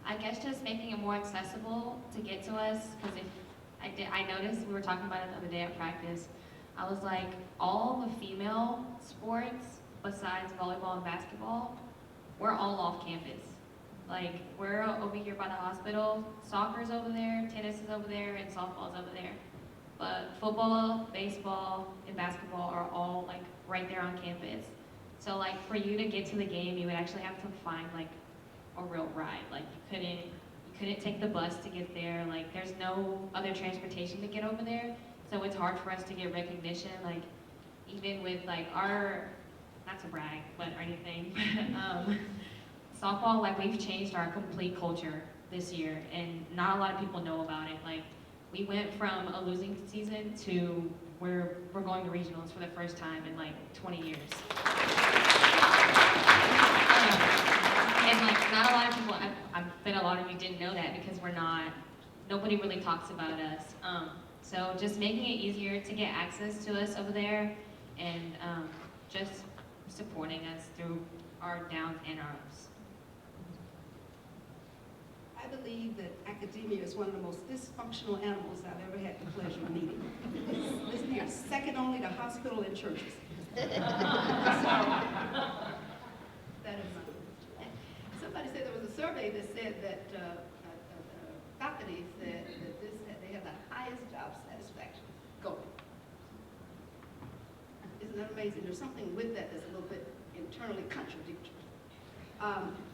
I guess just making it more accessible to get to us. Because if I noticed we were talking about it the other day at practice. I was like, all the female sports besides volleyball and basketball, we're all off campus. Like, we're over here by the hospital, soccer's over there, tennis is over there, and softball's over there. But football, baseball, and basketball are all like right there on campus. So like for you to get to the game, you would actually have to find like a real ride. Like you couldn't take the bus to get there. Like there's no other transportation to get over there. So it's hard for us to get recognition. Like even with like our, not to brag, but or anything, softball, like we've changed our complete culture this year, and not a lot of people know about it. Like we went from a losing season to where we're going to regionals for the first time in like 20 years. And like not a lot of people, I bet a lot of you didn't know that because nobody really talks about us. So just making it easier to get access to us over there, and just supporting us through our downs and our ups. I believe that academia is one of the most dysfunctional animals I've ever had the pleasure of meeting. Listen here, second only to hospital and churches. That is my, somebody said there was a survey that said that faculty said that they have the highest job satisfaction going. Isn't that amazing? There's something with that that's a little bit internally contradictory.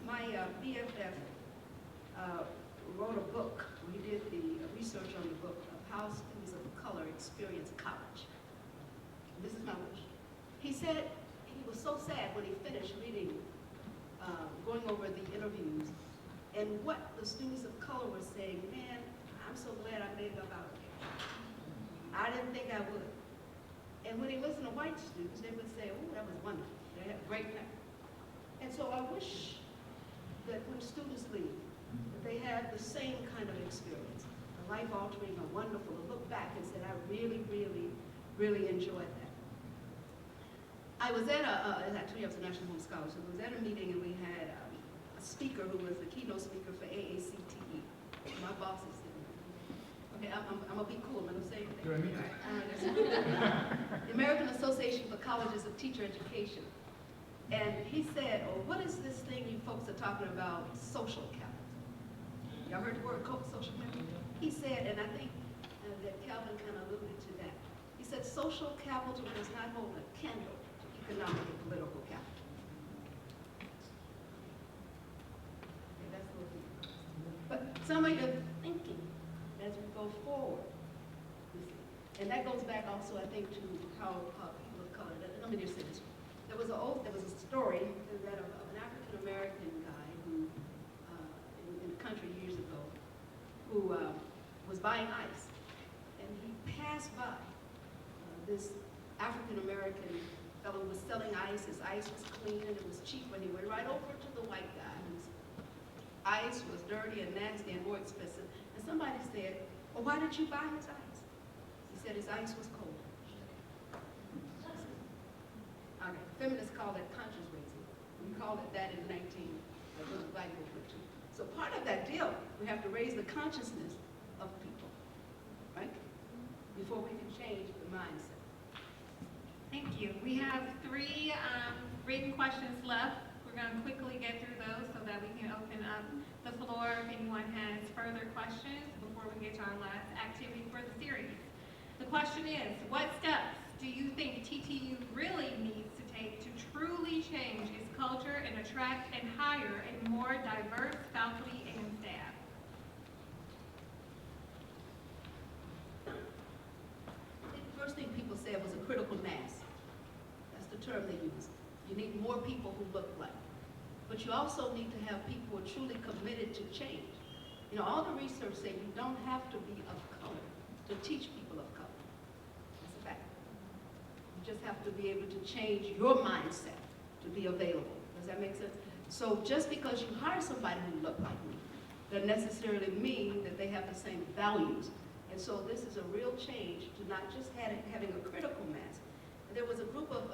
My BFF wrote a book. We did the research on the book of how students of color experience college. This is my wish. He said he was so sad when he finished reading, going over the interviews, and what the students of color were saying, man, I'm so glad I made it up out of here. I didn't think I would. And when he listened to white students, they would say, oh, that was wonderful. They had a great time. And so I wish that when students leave, that they had the same kind of experience, a life-altering, a wonderful, to look back and say, I really, really, really enjoyed that. I was at actually I was a National Home Scholarship. I was at a meeting and we had a speaker who was the keynote speaker for AACTE. My boss is sitting there. Okay, I'm gonna be cool. I'm gonna say anything. The American Association for Colleges of Teacher Education. And he said, oh, what is this thing you folks are talking about, social capital? Y'all heard the word social capital? He said, and I think that Calvin kind of alluded to that. He said, social capital does not hold a candle to economic and political capital. Okay, that's a little deep. But some of your thinking as we go forward, you see. And that goes back also, I think, to how people of color, let me just say this. There was a story that of an African-American guy who, in the country years ago, who was buying ice. And he passed by this African-American fellow who was selling ice. His ice was clean and it was cheap, and he went right over to the white guy whose ice was dirty and nasty and more expensive. And somebody said, well, why did you buy his ice? He said his ice was cold. Okay, feminists call that conscience raising. We call it that in the Black movement too. So part of that deal, we have to raise the consciousness of people, right? Before we can change the mindset. Thank you. We have 3 written questions left. We're going to quickly get through those so that we can open up the floor if anyone has further questions before we get to our last activity for the series. The question is, what steps do you think TTU really needs to take to truly change its culture and attract and hire a more diverse faculty and staff? I think the first thing people said was a critical mass. That's the term they use. You need more people who look like you. But you also need to have people who are truly committed to change. You know, all the research say you don't have to be of color to teach people of color. That's a fact. You just have to be able to change your mindset to be available. Does that make sense? So just because you hire somebody who look like me, doesn't necessarily mean that they have the same values. And so this is a real change to not just having a critical mass. There was a group of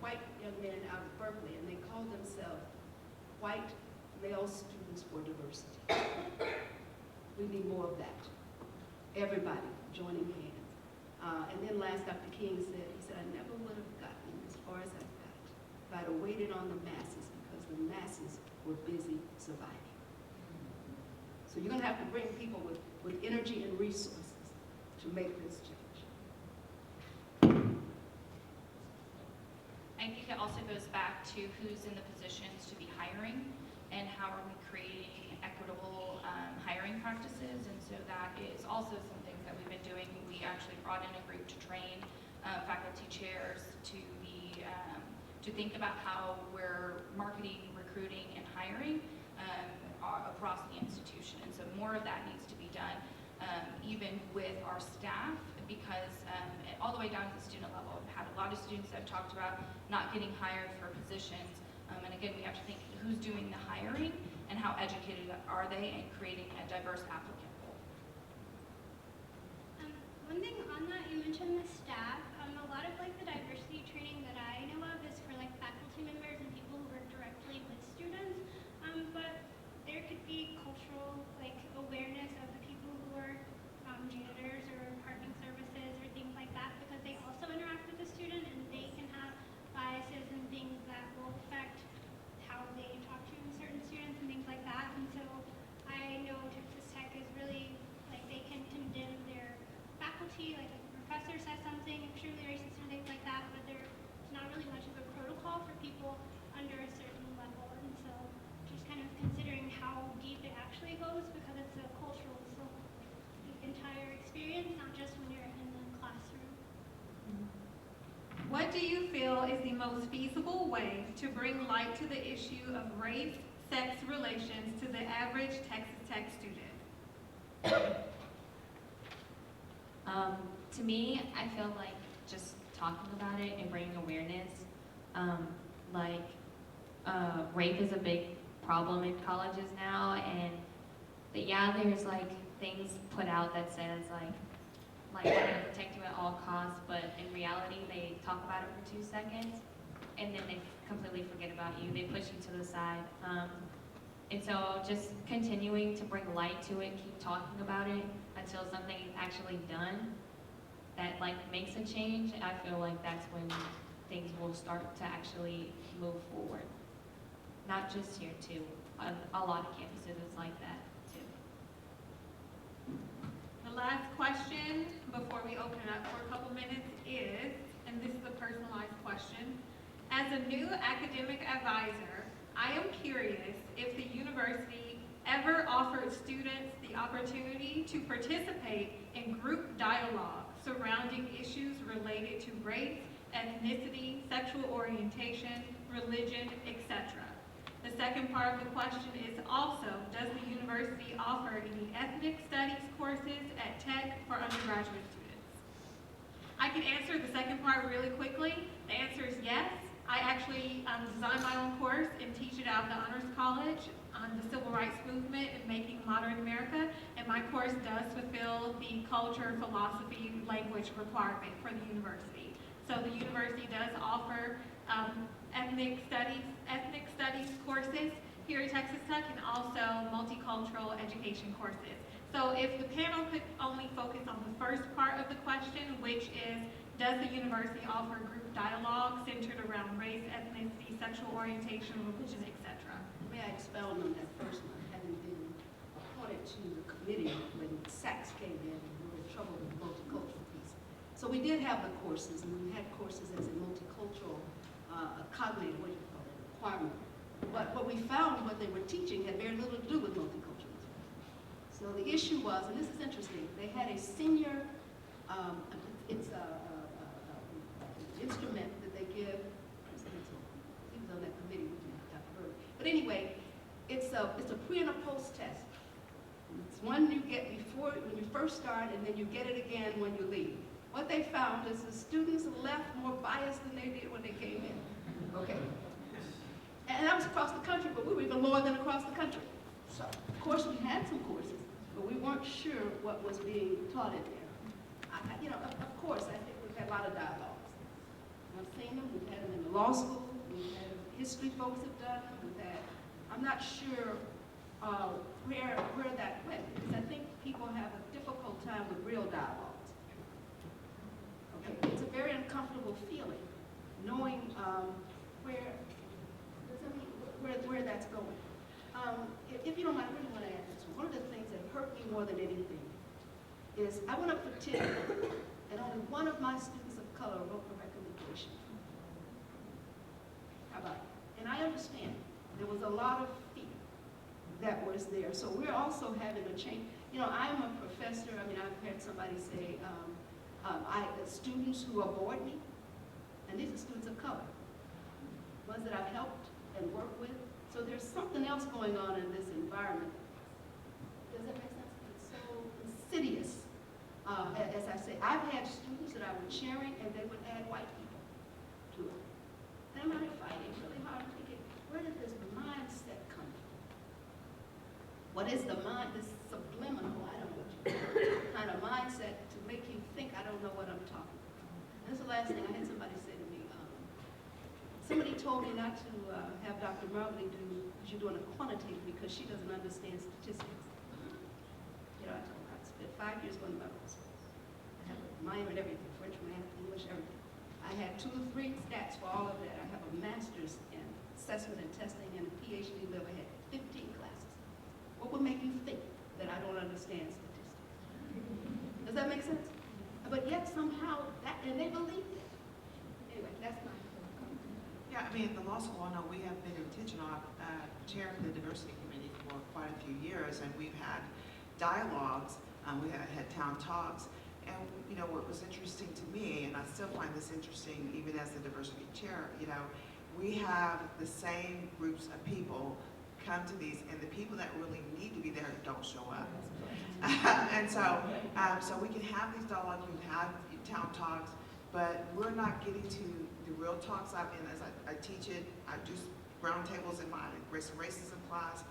white young men out of Berkeley, and they called themselves White Male Students for Diversity. We need more of that. Everybody joining hands. And then last, Dr. King said, he said, I never would have gotten as far as I got if I'd have waited on the masses, because the masses were busy surviving. So you're going to have to bring people with energy and resources to make this change. I think it also goes back to who's in the positions to be hiring and how are we creating equitable hiring practices. And so that is also some things that we've been doing. We actually brought in a group to train faculty chairs to be to think about how we're marketing, recruiting, and hiring across the institution. And so more of that needs to be done even with our staff, because all the way down to the student level, I've had a lot of students that have talked about not getting hired for positions. And again, we have to think who's doing the hiring and how educated are they, and creating a diverse applicant pool. One thing on that, you mentioned the staff. A lot of like the diversity training that I know of is for like faculty members and people who work directly with students. But there could be cultural like awareness of the people who are janitors or parking services or things like that, because they also interact with the student and they can have What do you feel is the most feasible way to bring light to the issue of race-sex relations to the average Texas Tech student? To me, I feel like just talking about it and bringing awareness, rape is a big problem in colleges now, and there's like things put out that says like we're gonna protect you at all costs, but in reality, they talk about it for 2 seconds, and then they completely forget about you. They push you to the side. And so just continuing to bring light to it, keep talking about it until something is actually done that like makes a change. I feel like that's when things will start to actually move forward. Not just here too. A lot of campuses is like that too. The last question before we open it up for a couple minutes is, and this is a personalized question, as a new academic advisor, I am curious if the university ever offered students the opportunity to participate in group dialogue surrounding issues related to race, ethnicity, sexual orientation, religion, etc. The second part of the question is also, does the university offer any ethnic studies courses at Tech for undergraduate students? I can answer the second part really quickly. The answer is yes. I actually designed my own course and teach it out of the Honors College on the Civil Rights Movement and Making Modern America, and my course does fulfill the culture, philosophy, language requirement for the university. So the university does offer ethnic studies courses here at Texas Tech, and also multicultural education courses. So if the panel could only focus on the first part of the question, which is, does the university offer group dialogue centered around race, ethnicity, sexual orientation, religion, etc.? May I expound on that first one? Having been appointed to the committee when Sachs came in and we were in trouble with the multicultural piece. So we did have the courses, and we had courses as a multicultural cognitive, what do you call it, requirement. But what we found, what they were teaching had very little to do with multiculturalism. So the issue was, and this is interesting, they had a senior, it's an instrument that they give, he was on that committee with me, Dr. Berg. But anyway, it's a pre and a post test. It's one you get before, when you first start, and then you get it again when you leave. What they found is the students left more biased than they did when they came in. Okay. And that was across the country, but we were even more than across the country. So, of course, we had some courses, but we weren't sure what was being taught in there. Of course, I think we've had a lot of dialogues. I've seen them. We've had them in the law school. We've had them, history folks have done them. We've had, I'm not sure where that went, because I think people have a difficult time with real dialogues. Okay, it's a very uncomfortable feeling, knowing where that's going. If you don't mind, I really want to add this. One of the things that hurt me more than anything is I went up for 10, and only one of my students of color wrote the recommendation. How about it? And I understand there was a lot of fear that was there. So we're also having a change. I'm a professor. I mean, I've heard somebody say, students who avoid me, and these are students of color, ones that I've helped and worked with. So there's something else going on in this environment. Does that make sense? It's so insidious. As I say, I've had students that I was sharing, and they would add white people to it. And I'm fighting really hard, thinking, where did this mindset come from? What is the mind, this subliminal, I don't know what you call it, kind of mindset to make you think I don't know what I'm talking about. And this is the last thing I had somebody say to me. Somebody told me not to have Dr. Marbley do, she's doing a quantitative because she doesn't understand statistics. I told her I spent 5 years going to medical school. I have a minor in everything, French, math, English, everything. I had 2 or 3 stats for all of that. I have a master's in assessment and testing and a PhD level. I had 15 classes. What would make you think that I don't understand statistics? Does that make sense? But yet somehow, and they believe it. Anyway, that's my Yeah, I mean, at the law school, I know we have been intentional. I've chaired the diversity committee for quite a few years, and we've had dialogues. We had town talks, and what was interesting to me, and I still find this interesting, even as the diversity chair, you know, we have the same groups of people come to these, and the people that really need to be there don't show up. And so, so we can have these dialogues, we can have town talks, but we're not getting to the real talks. And as I teach it, I do roundtables in my race and racism class,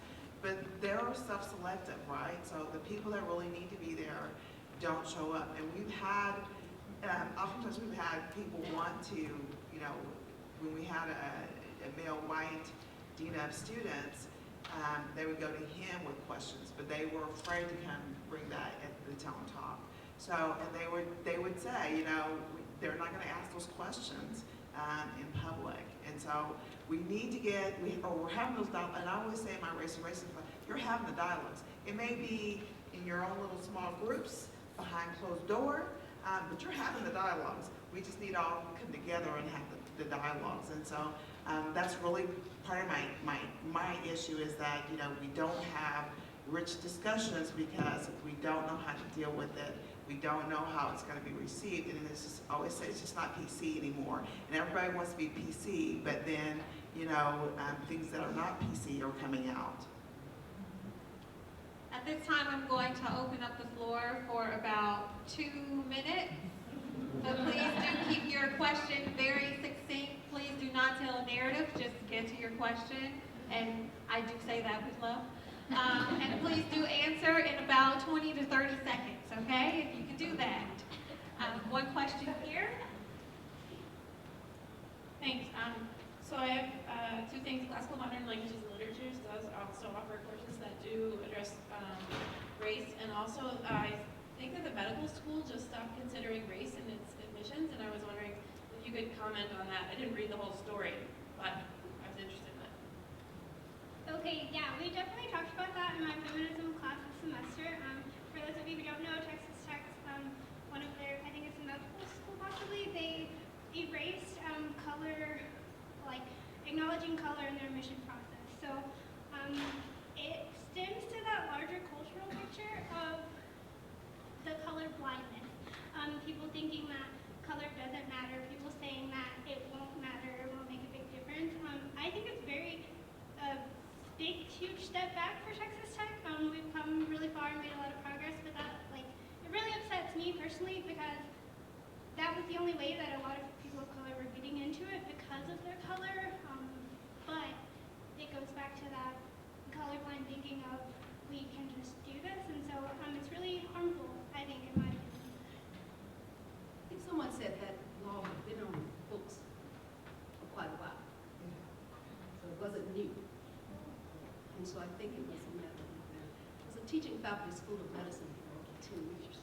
but they're self-selective, right? So the people that really need to be there don't show up. And we've had, oftentimes we've had people want to, you know, when we had a male white dean of students, they would go to him with questions, but they were afraid to come bring that at the town talk. So, and they would say, you know, they're not going to ask those questions in public. And so we need to get, we're having those dialogues, and I always say in my race and racism class, you're having the dialogues. It may be in your own little small groups behind closed door, but you're having the dialogues. We just need all to come together and have the dialogues. And so that's really part of my issue, is that, you know, we don't have rich discussions because we don't know how to deal with it. We don't know how it's going to be received, and it's just always say it's just not PC anymore. And everybody wants to be PC, but then, you know, things that are not PC are coming out. At this time, I'm going to open up the floor for about 2 minutes. So please do keep your question very succinct. Please do not tell a narrative, just get to your question. And I do say that with love. And please do answer in about 20 to 30 seconds, okay? If you can do that. One question here. Thanks. So I have 2 things. Classical Modern Languages and Literatures does also offer courses that do address race, and also I think that the medical school just stopped considering race in its admissions, and I was wondering if you could comment on that. I didn't read the whole story, but I was interested in that. Okay, yeah, we definitely talked about that in my feminism class this semester. For those of you who don't know, Texas Tech, one of their, I think it's a medical school possibly, they erased color, like acknowledging color in their admission process. So it stems to that larger cultural picture of the color blindness. People thinking that color doesn't matter, people saying that it won't matter, it won't make a big difference. I think it's very big, huge step back for Texas Tech. We've come really far and made a lot of progress, but that, like, it really upsets me personally because that was the only way that a lot of people of color were getting into it because of their color. But it goes back to that colorblind thinking of we can just do this, and so it's really harmful, I think, in my opinion. I think someone said that law had been on books for quite a while, so it wasn't new. And so I think it was a matter of that. I was teaching faculty School of Medicine for over 10 years,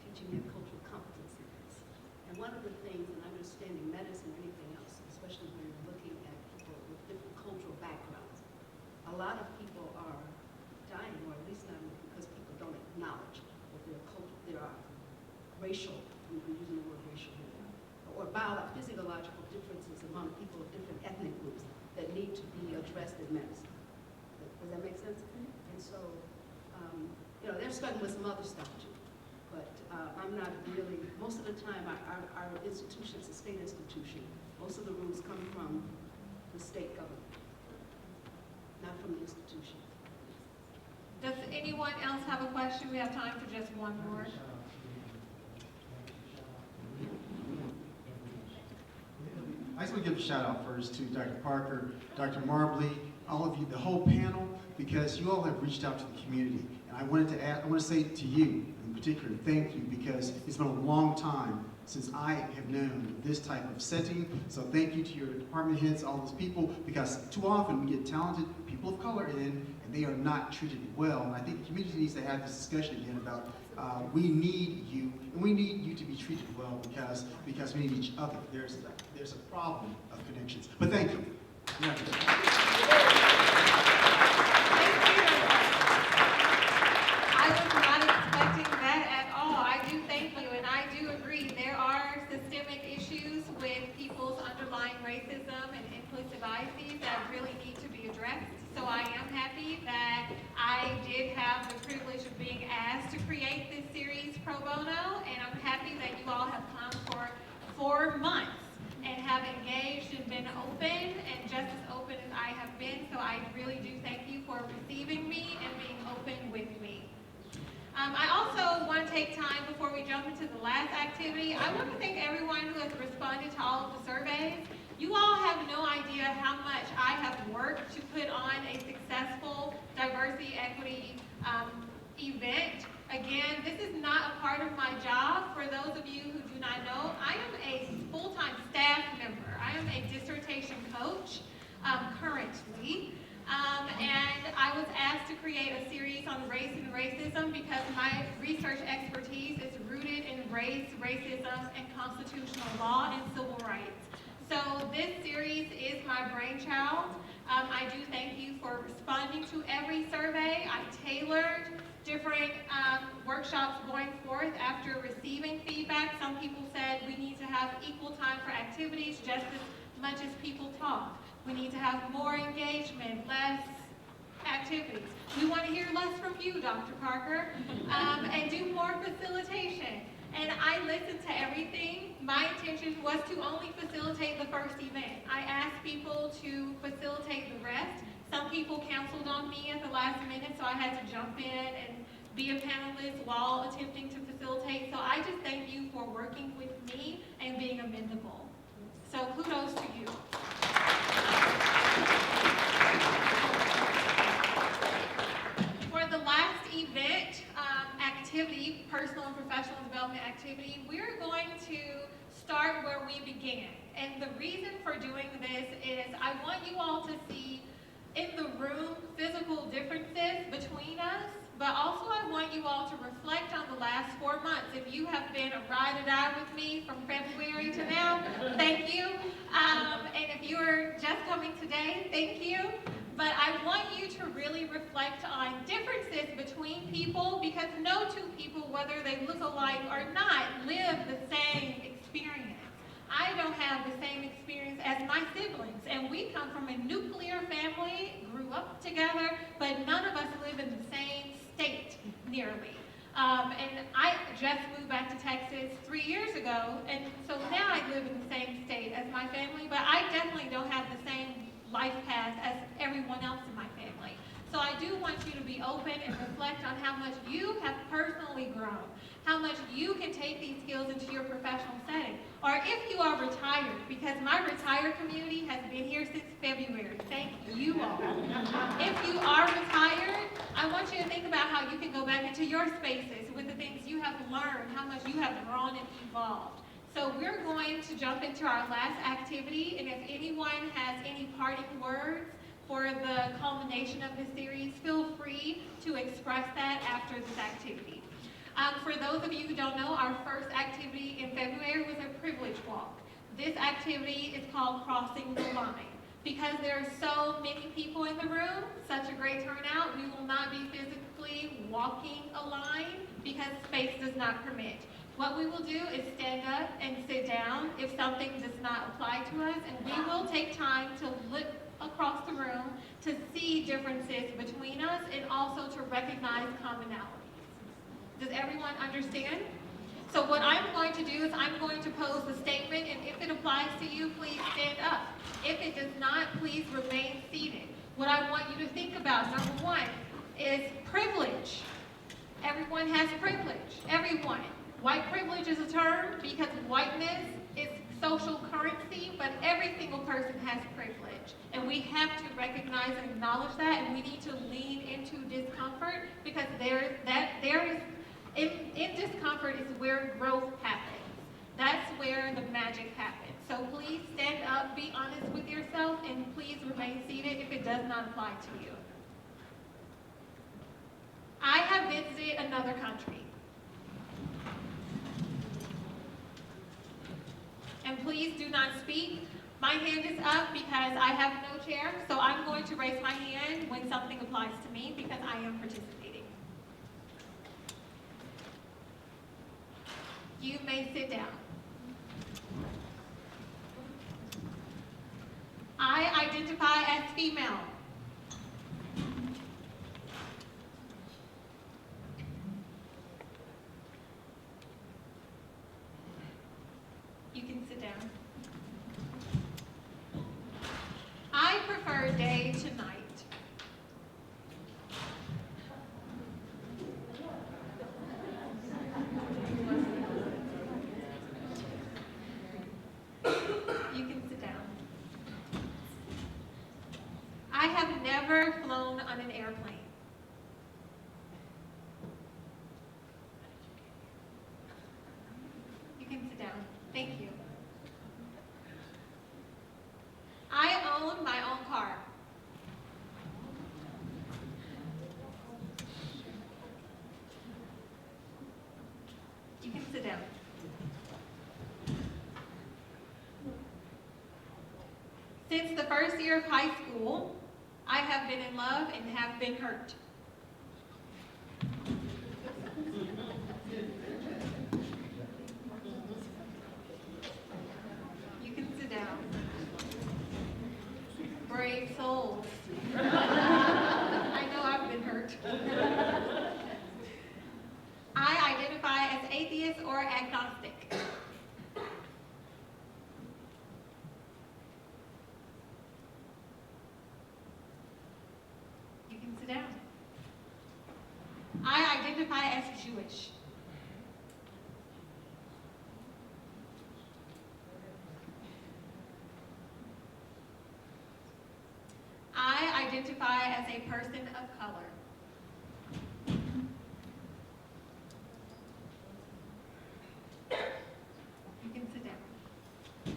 teaching their cultural competencies. And one of the things in understanding medicine or anything else, especially when you're looking at people with different cultural backgrounds, a lot of people are dying, or at least not because people don't acknowledge that there are racial, we're using the word racial here, or physiological differences among people of different ethnic groups that need to be addressed in medicine. Does that make sense? And so, you know, they're struggling with some other stuff too. But I'm not really, most of the time, our institution is a state institution. Most of the rules come from the state government, not from the institution. Does anyone else have a question? We have time for just one more. I just want to give a shout out first to Dr. Parker, Dr. Marbley, all of you, the whole panel, because you all have reached out to the community. And I want to say to you in particular, thank you, because it's been a long time since I have known this type of setting. So thank you to your department heads, all those people, because too often we get talented people of color in, and they are not treated well. And I think the community needs to have this discussion again about we need you, and we need you to be treated well because we need each other. There's a problem of connections. But thank you. Thank you. I was not expecting that at all. I do thank you, and I do agree. There are systemic issues with people's underlying racism and inclusive biases that really need to be addressed. So I am happy that I did have the privilege of being asked to create this series pro bono, and I'm happy that you all have come for 4 months and have engaged and been open and just as open as I have been. So I really do thank you for receiving me and being open with me. I also want to take time before we jump into the last activity. I want to thank everyone who has responded to all of the surveys. You all have no idea how much I have worked to put on a successful diversity, equity event. Again, this is not a part of my job. For those of you who do not know, I am a full-time staff member. I am a dissertation coach currently. And I was asked to create a series on race and racism because my research expertise is rooted in race, racism, and constitutional law and civil rights. So this series is my brainchild. I do thank you for responding to every survey. I tailored different workshops going forth after receiving feedback. Some people said we need to have equal time for activities just as much as people talk. We need to have more engagement, less activities. We want to hear less from you, Dr. Parker, and do more facilitation. And I listened to everything. My intention was to only facilitate the first event. I asked people to facilitate the rest. Some people counseled on me at the last minute, so I had to jump in and be a panelist while attempting to facilitate. So I just thank you for working with me and being amendable. So kudos to you. For the last event activity, personal and professional development activity, we're going to start where we began. And the reason for doing this is I want you all to see in the room physical differences between us, but also I want you all to reflect on the last 4 months. If you have been a ride or die with me from February to now, thank you. And if you are just coming today, thank you. But I want you to really reflect on differences between people because no two people, whether they look alike or not, live the same experience. I don't have the same experience as my siblings, and we come from a nuclear family, grew up together, but none of us live in the same state, nearly. And I just moved back to Texas 3 years ago, and so now I live in the same state as my family, but I definitely don't have the same life path as everyone else in my family. So I do want you to be open and reflect on how much you have personally grown, how much you can take these skills into your professional setting. Or if you are retired, because my retired community has been here since February. Thank you all. If you are retired, I want you to think about how you can go back into your spaces with the things you have learned, how much you have grown and evolved. So we're going to jump into our last activity, and if anyone has any parting words for the culmination of this series, feel free to express that after this activity. For those of you who don't know, our first activity in February was a privilege walk. This activity is called Crossing the Line. Because there are so many people in the room, such a great turnout, we will not be physically walking a line because space does not permit. What we will do is stand up and sit down if something does not apply to us, and we will take time to look across the room to see differences between us and also to recognize commonalities. Does everyone understand? So what I'm going to do is I'm going to pose the statement, and if it applies to you, please stand up. If it does not, please remain seated. What I want you to think about, number one, is privilege. Everyone has privilege. Everyone. White privilege is a term because whiteness is social currency, but every single person has privilege. And we have to recognize and acknowledge that, and we need to lean into discomfort because in discomfort is where growth happens. That's where the magic happens. So please stand up, be honest with yourself, and please remain seated if it does not apply to you. I have visited another country. And please do not speak. My hand is up because I have no chair, so I'm going to raise my hand when something applies to me because I am participating. You may sit down. I identify as female. You can sit down. Day tonight. You can sit down. I have never flown on an airplane. You can sit down. Thank you. I own my own car. You can sit down. Since the first year of high school, I have been in love and have been hurt. You can sit down. Brave souls. I know I've been hurt. I identify as atheist or agnostic. You can sit down. I identify as Jewish. I identify as a person of color. You can sit down.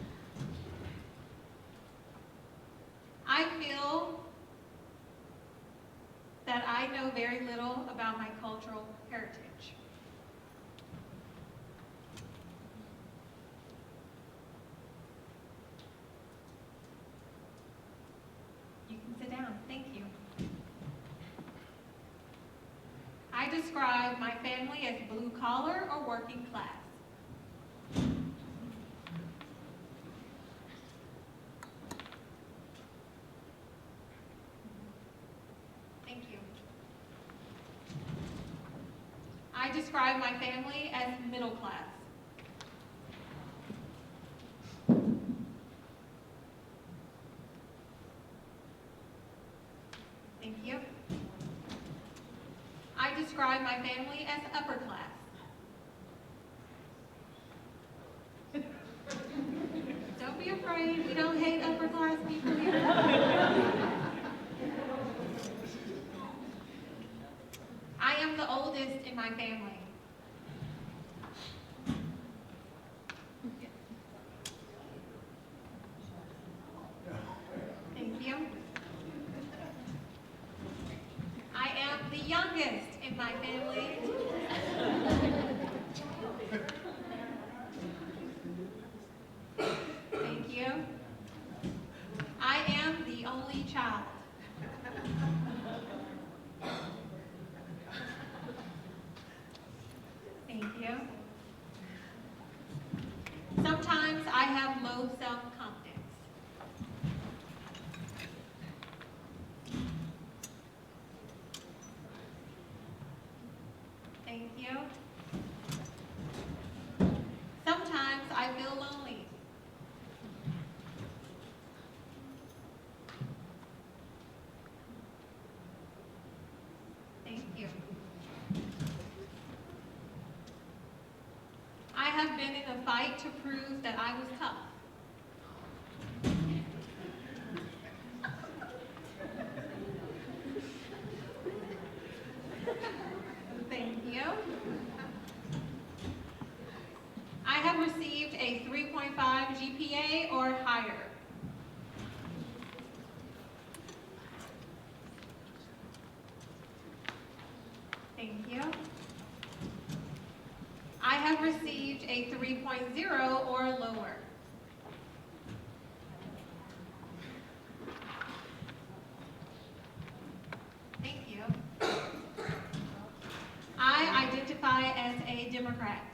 I feel that I know very little about my cultural heritage. You can sit down. Thank you. I describe my family as blue collar or working class. Thank you. I describe my family as middle class. Thank you. I describe my family as upper class. Don't be afraid, we don't hate upper class people here. I am the oldest in my family. Thank you. I am the youngest in my family. Thank you. I am the only child. Thank you. Sometimes I have low self-confidence. Thank you. Sometimes I feel lonely. Thank you. I have been in a fight to prove that I was tough. Thank you. I have received a 3.5 GPA or higher. Thank you. I have received a 3.0 or lower. Thank you. I identify as a Democrat.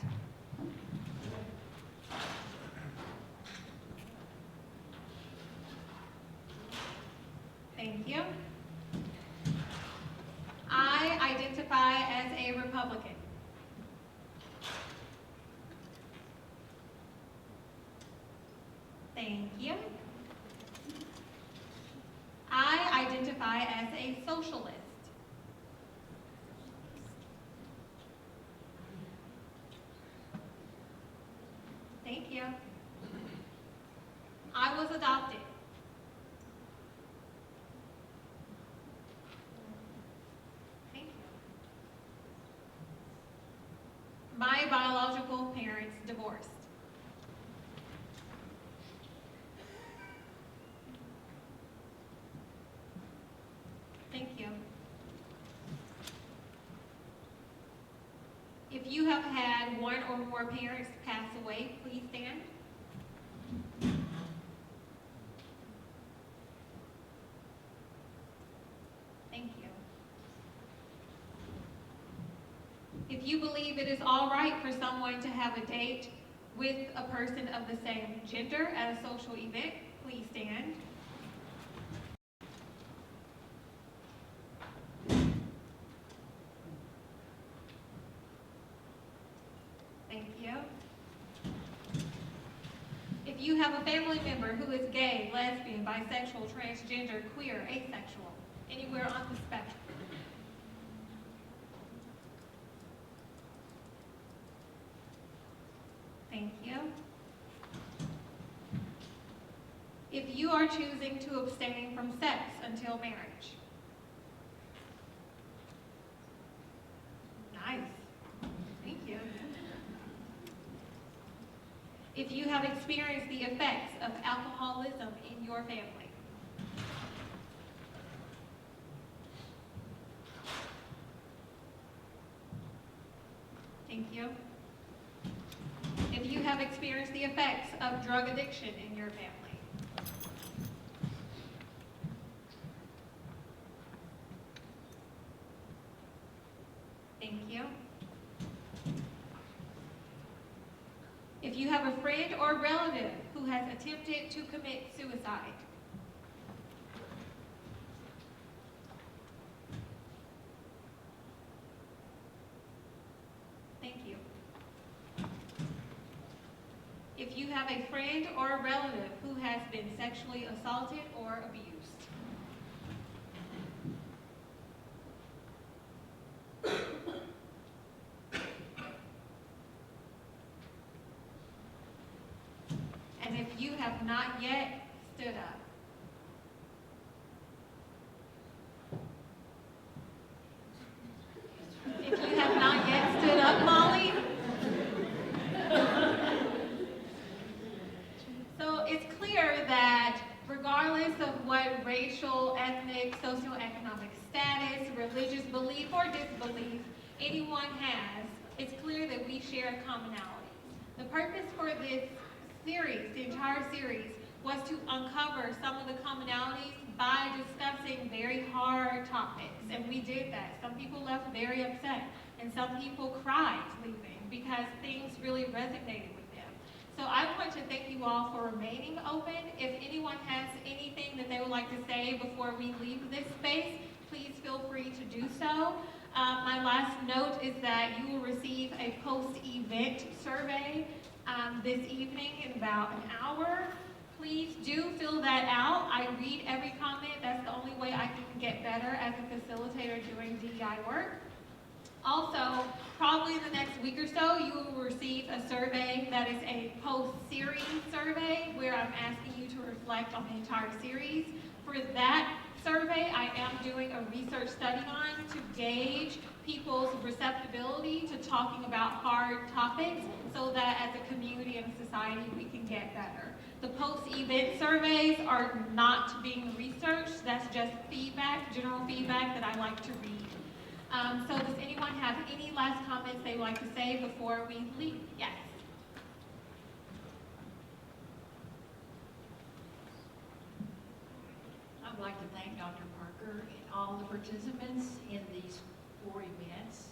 Thank you. I identify as a Republican. Thank you. I identify as a socialist? Thank you. I was adopted. Thank you. My biological parents divorced. Thank you. If you have had one or more parents pass away, please stand. Thank you. If you believe it is all right for someone to have a date with a person of the same gender at a social event, please stand. Thank you. If you have a family member who is gay, lesbian, bisexual, transgender, queer, asexual, anywhere on the spectrum. Thank you. If you are choosing to abstain from sex until marriage. Nice. Thank you. If you have experienced the effects of alcoholism in your family. Thank you. If you have experienced the effects of drug addiction in your family. Thank you. If you have a friend or relative who has attempted to commit suicide. Thank you. If you have a friend or a relative who has been sexually assaulted or abused. And if you have not yet stood up. If you have not yet stood up, Molly. So it's clear that regardless of what racial, ethnic, socioeconomic status, religious belief, or disbelief anyone has, it's clear that we share commonalities. The purpose for this series, the entire series, was to uncover some of the commonalities by discussing very hard topics. And we did that. Some people left very upset, and some people cried leaving because things really resonated with them. So I want to thank you all for remaining open. If anyone has anything that they would like to say before we leave this space, please feel free to do so. My last note is that you will receive a post-event survey this evening in about an hour. Please do fill that out. I read every comment. That's the only way I can get better as a facilitator doing DEI work. Also, probably in the next week or so, you will receive a survey that is a post-series survey where I'm asking you to reflect on the entire series. For that survey, I am doing a research study on to gauge people's receptibility to talking about hard topics so that as a community and society we can get better. The post-event surveys are not being researched. That's just feedback, general feedback that I like to read. So does anyone have any last comments they would like to say before we leave? Yes. I'd like to thank Dr. Parker and all the participants in these 4 events.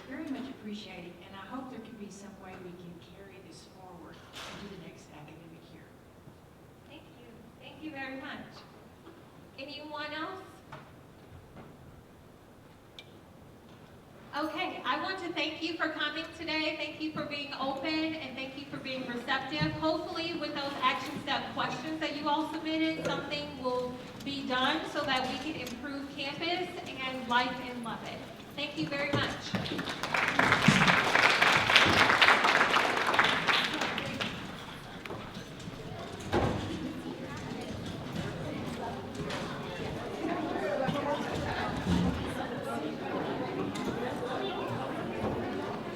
They're very much appreciated, and I hope there can be some way we can carry this forward into the next academic year. Thank you. Thank you very much. Anyone else? Okay, I want to thank you for coming today. Thank you for being open, and thank you for being receptive. Hopefully with those action step questions that you all submitted, something will be done so that we can improve campus and life in Lubbock. Thank you very much.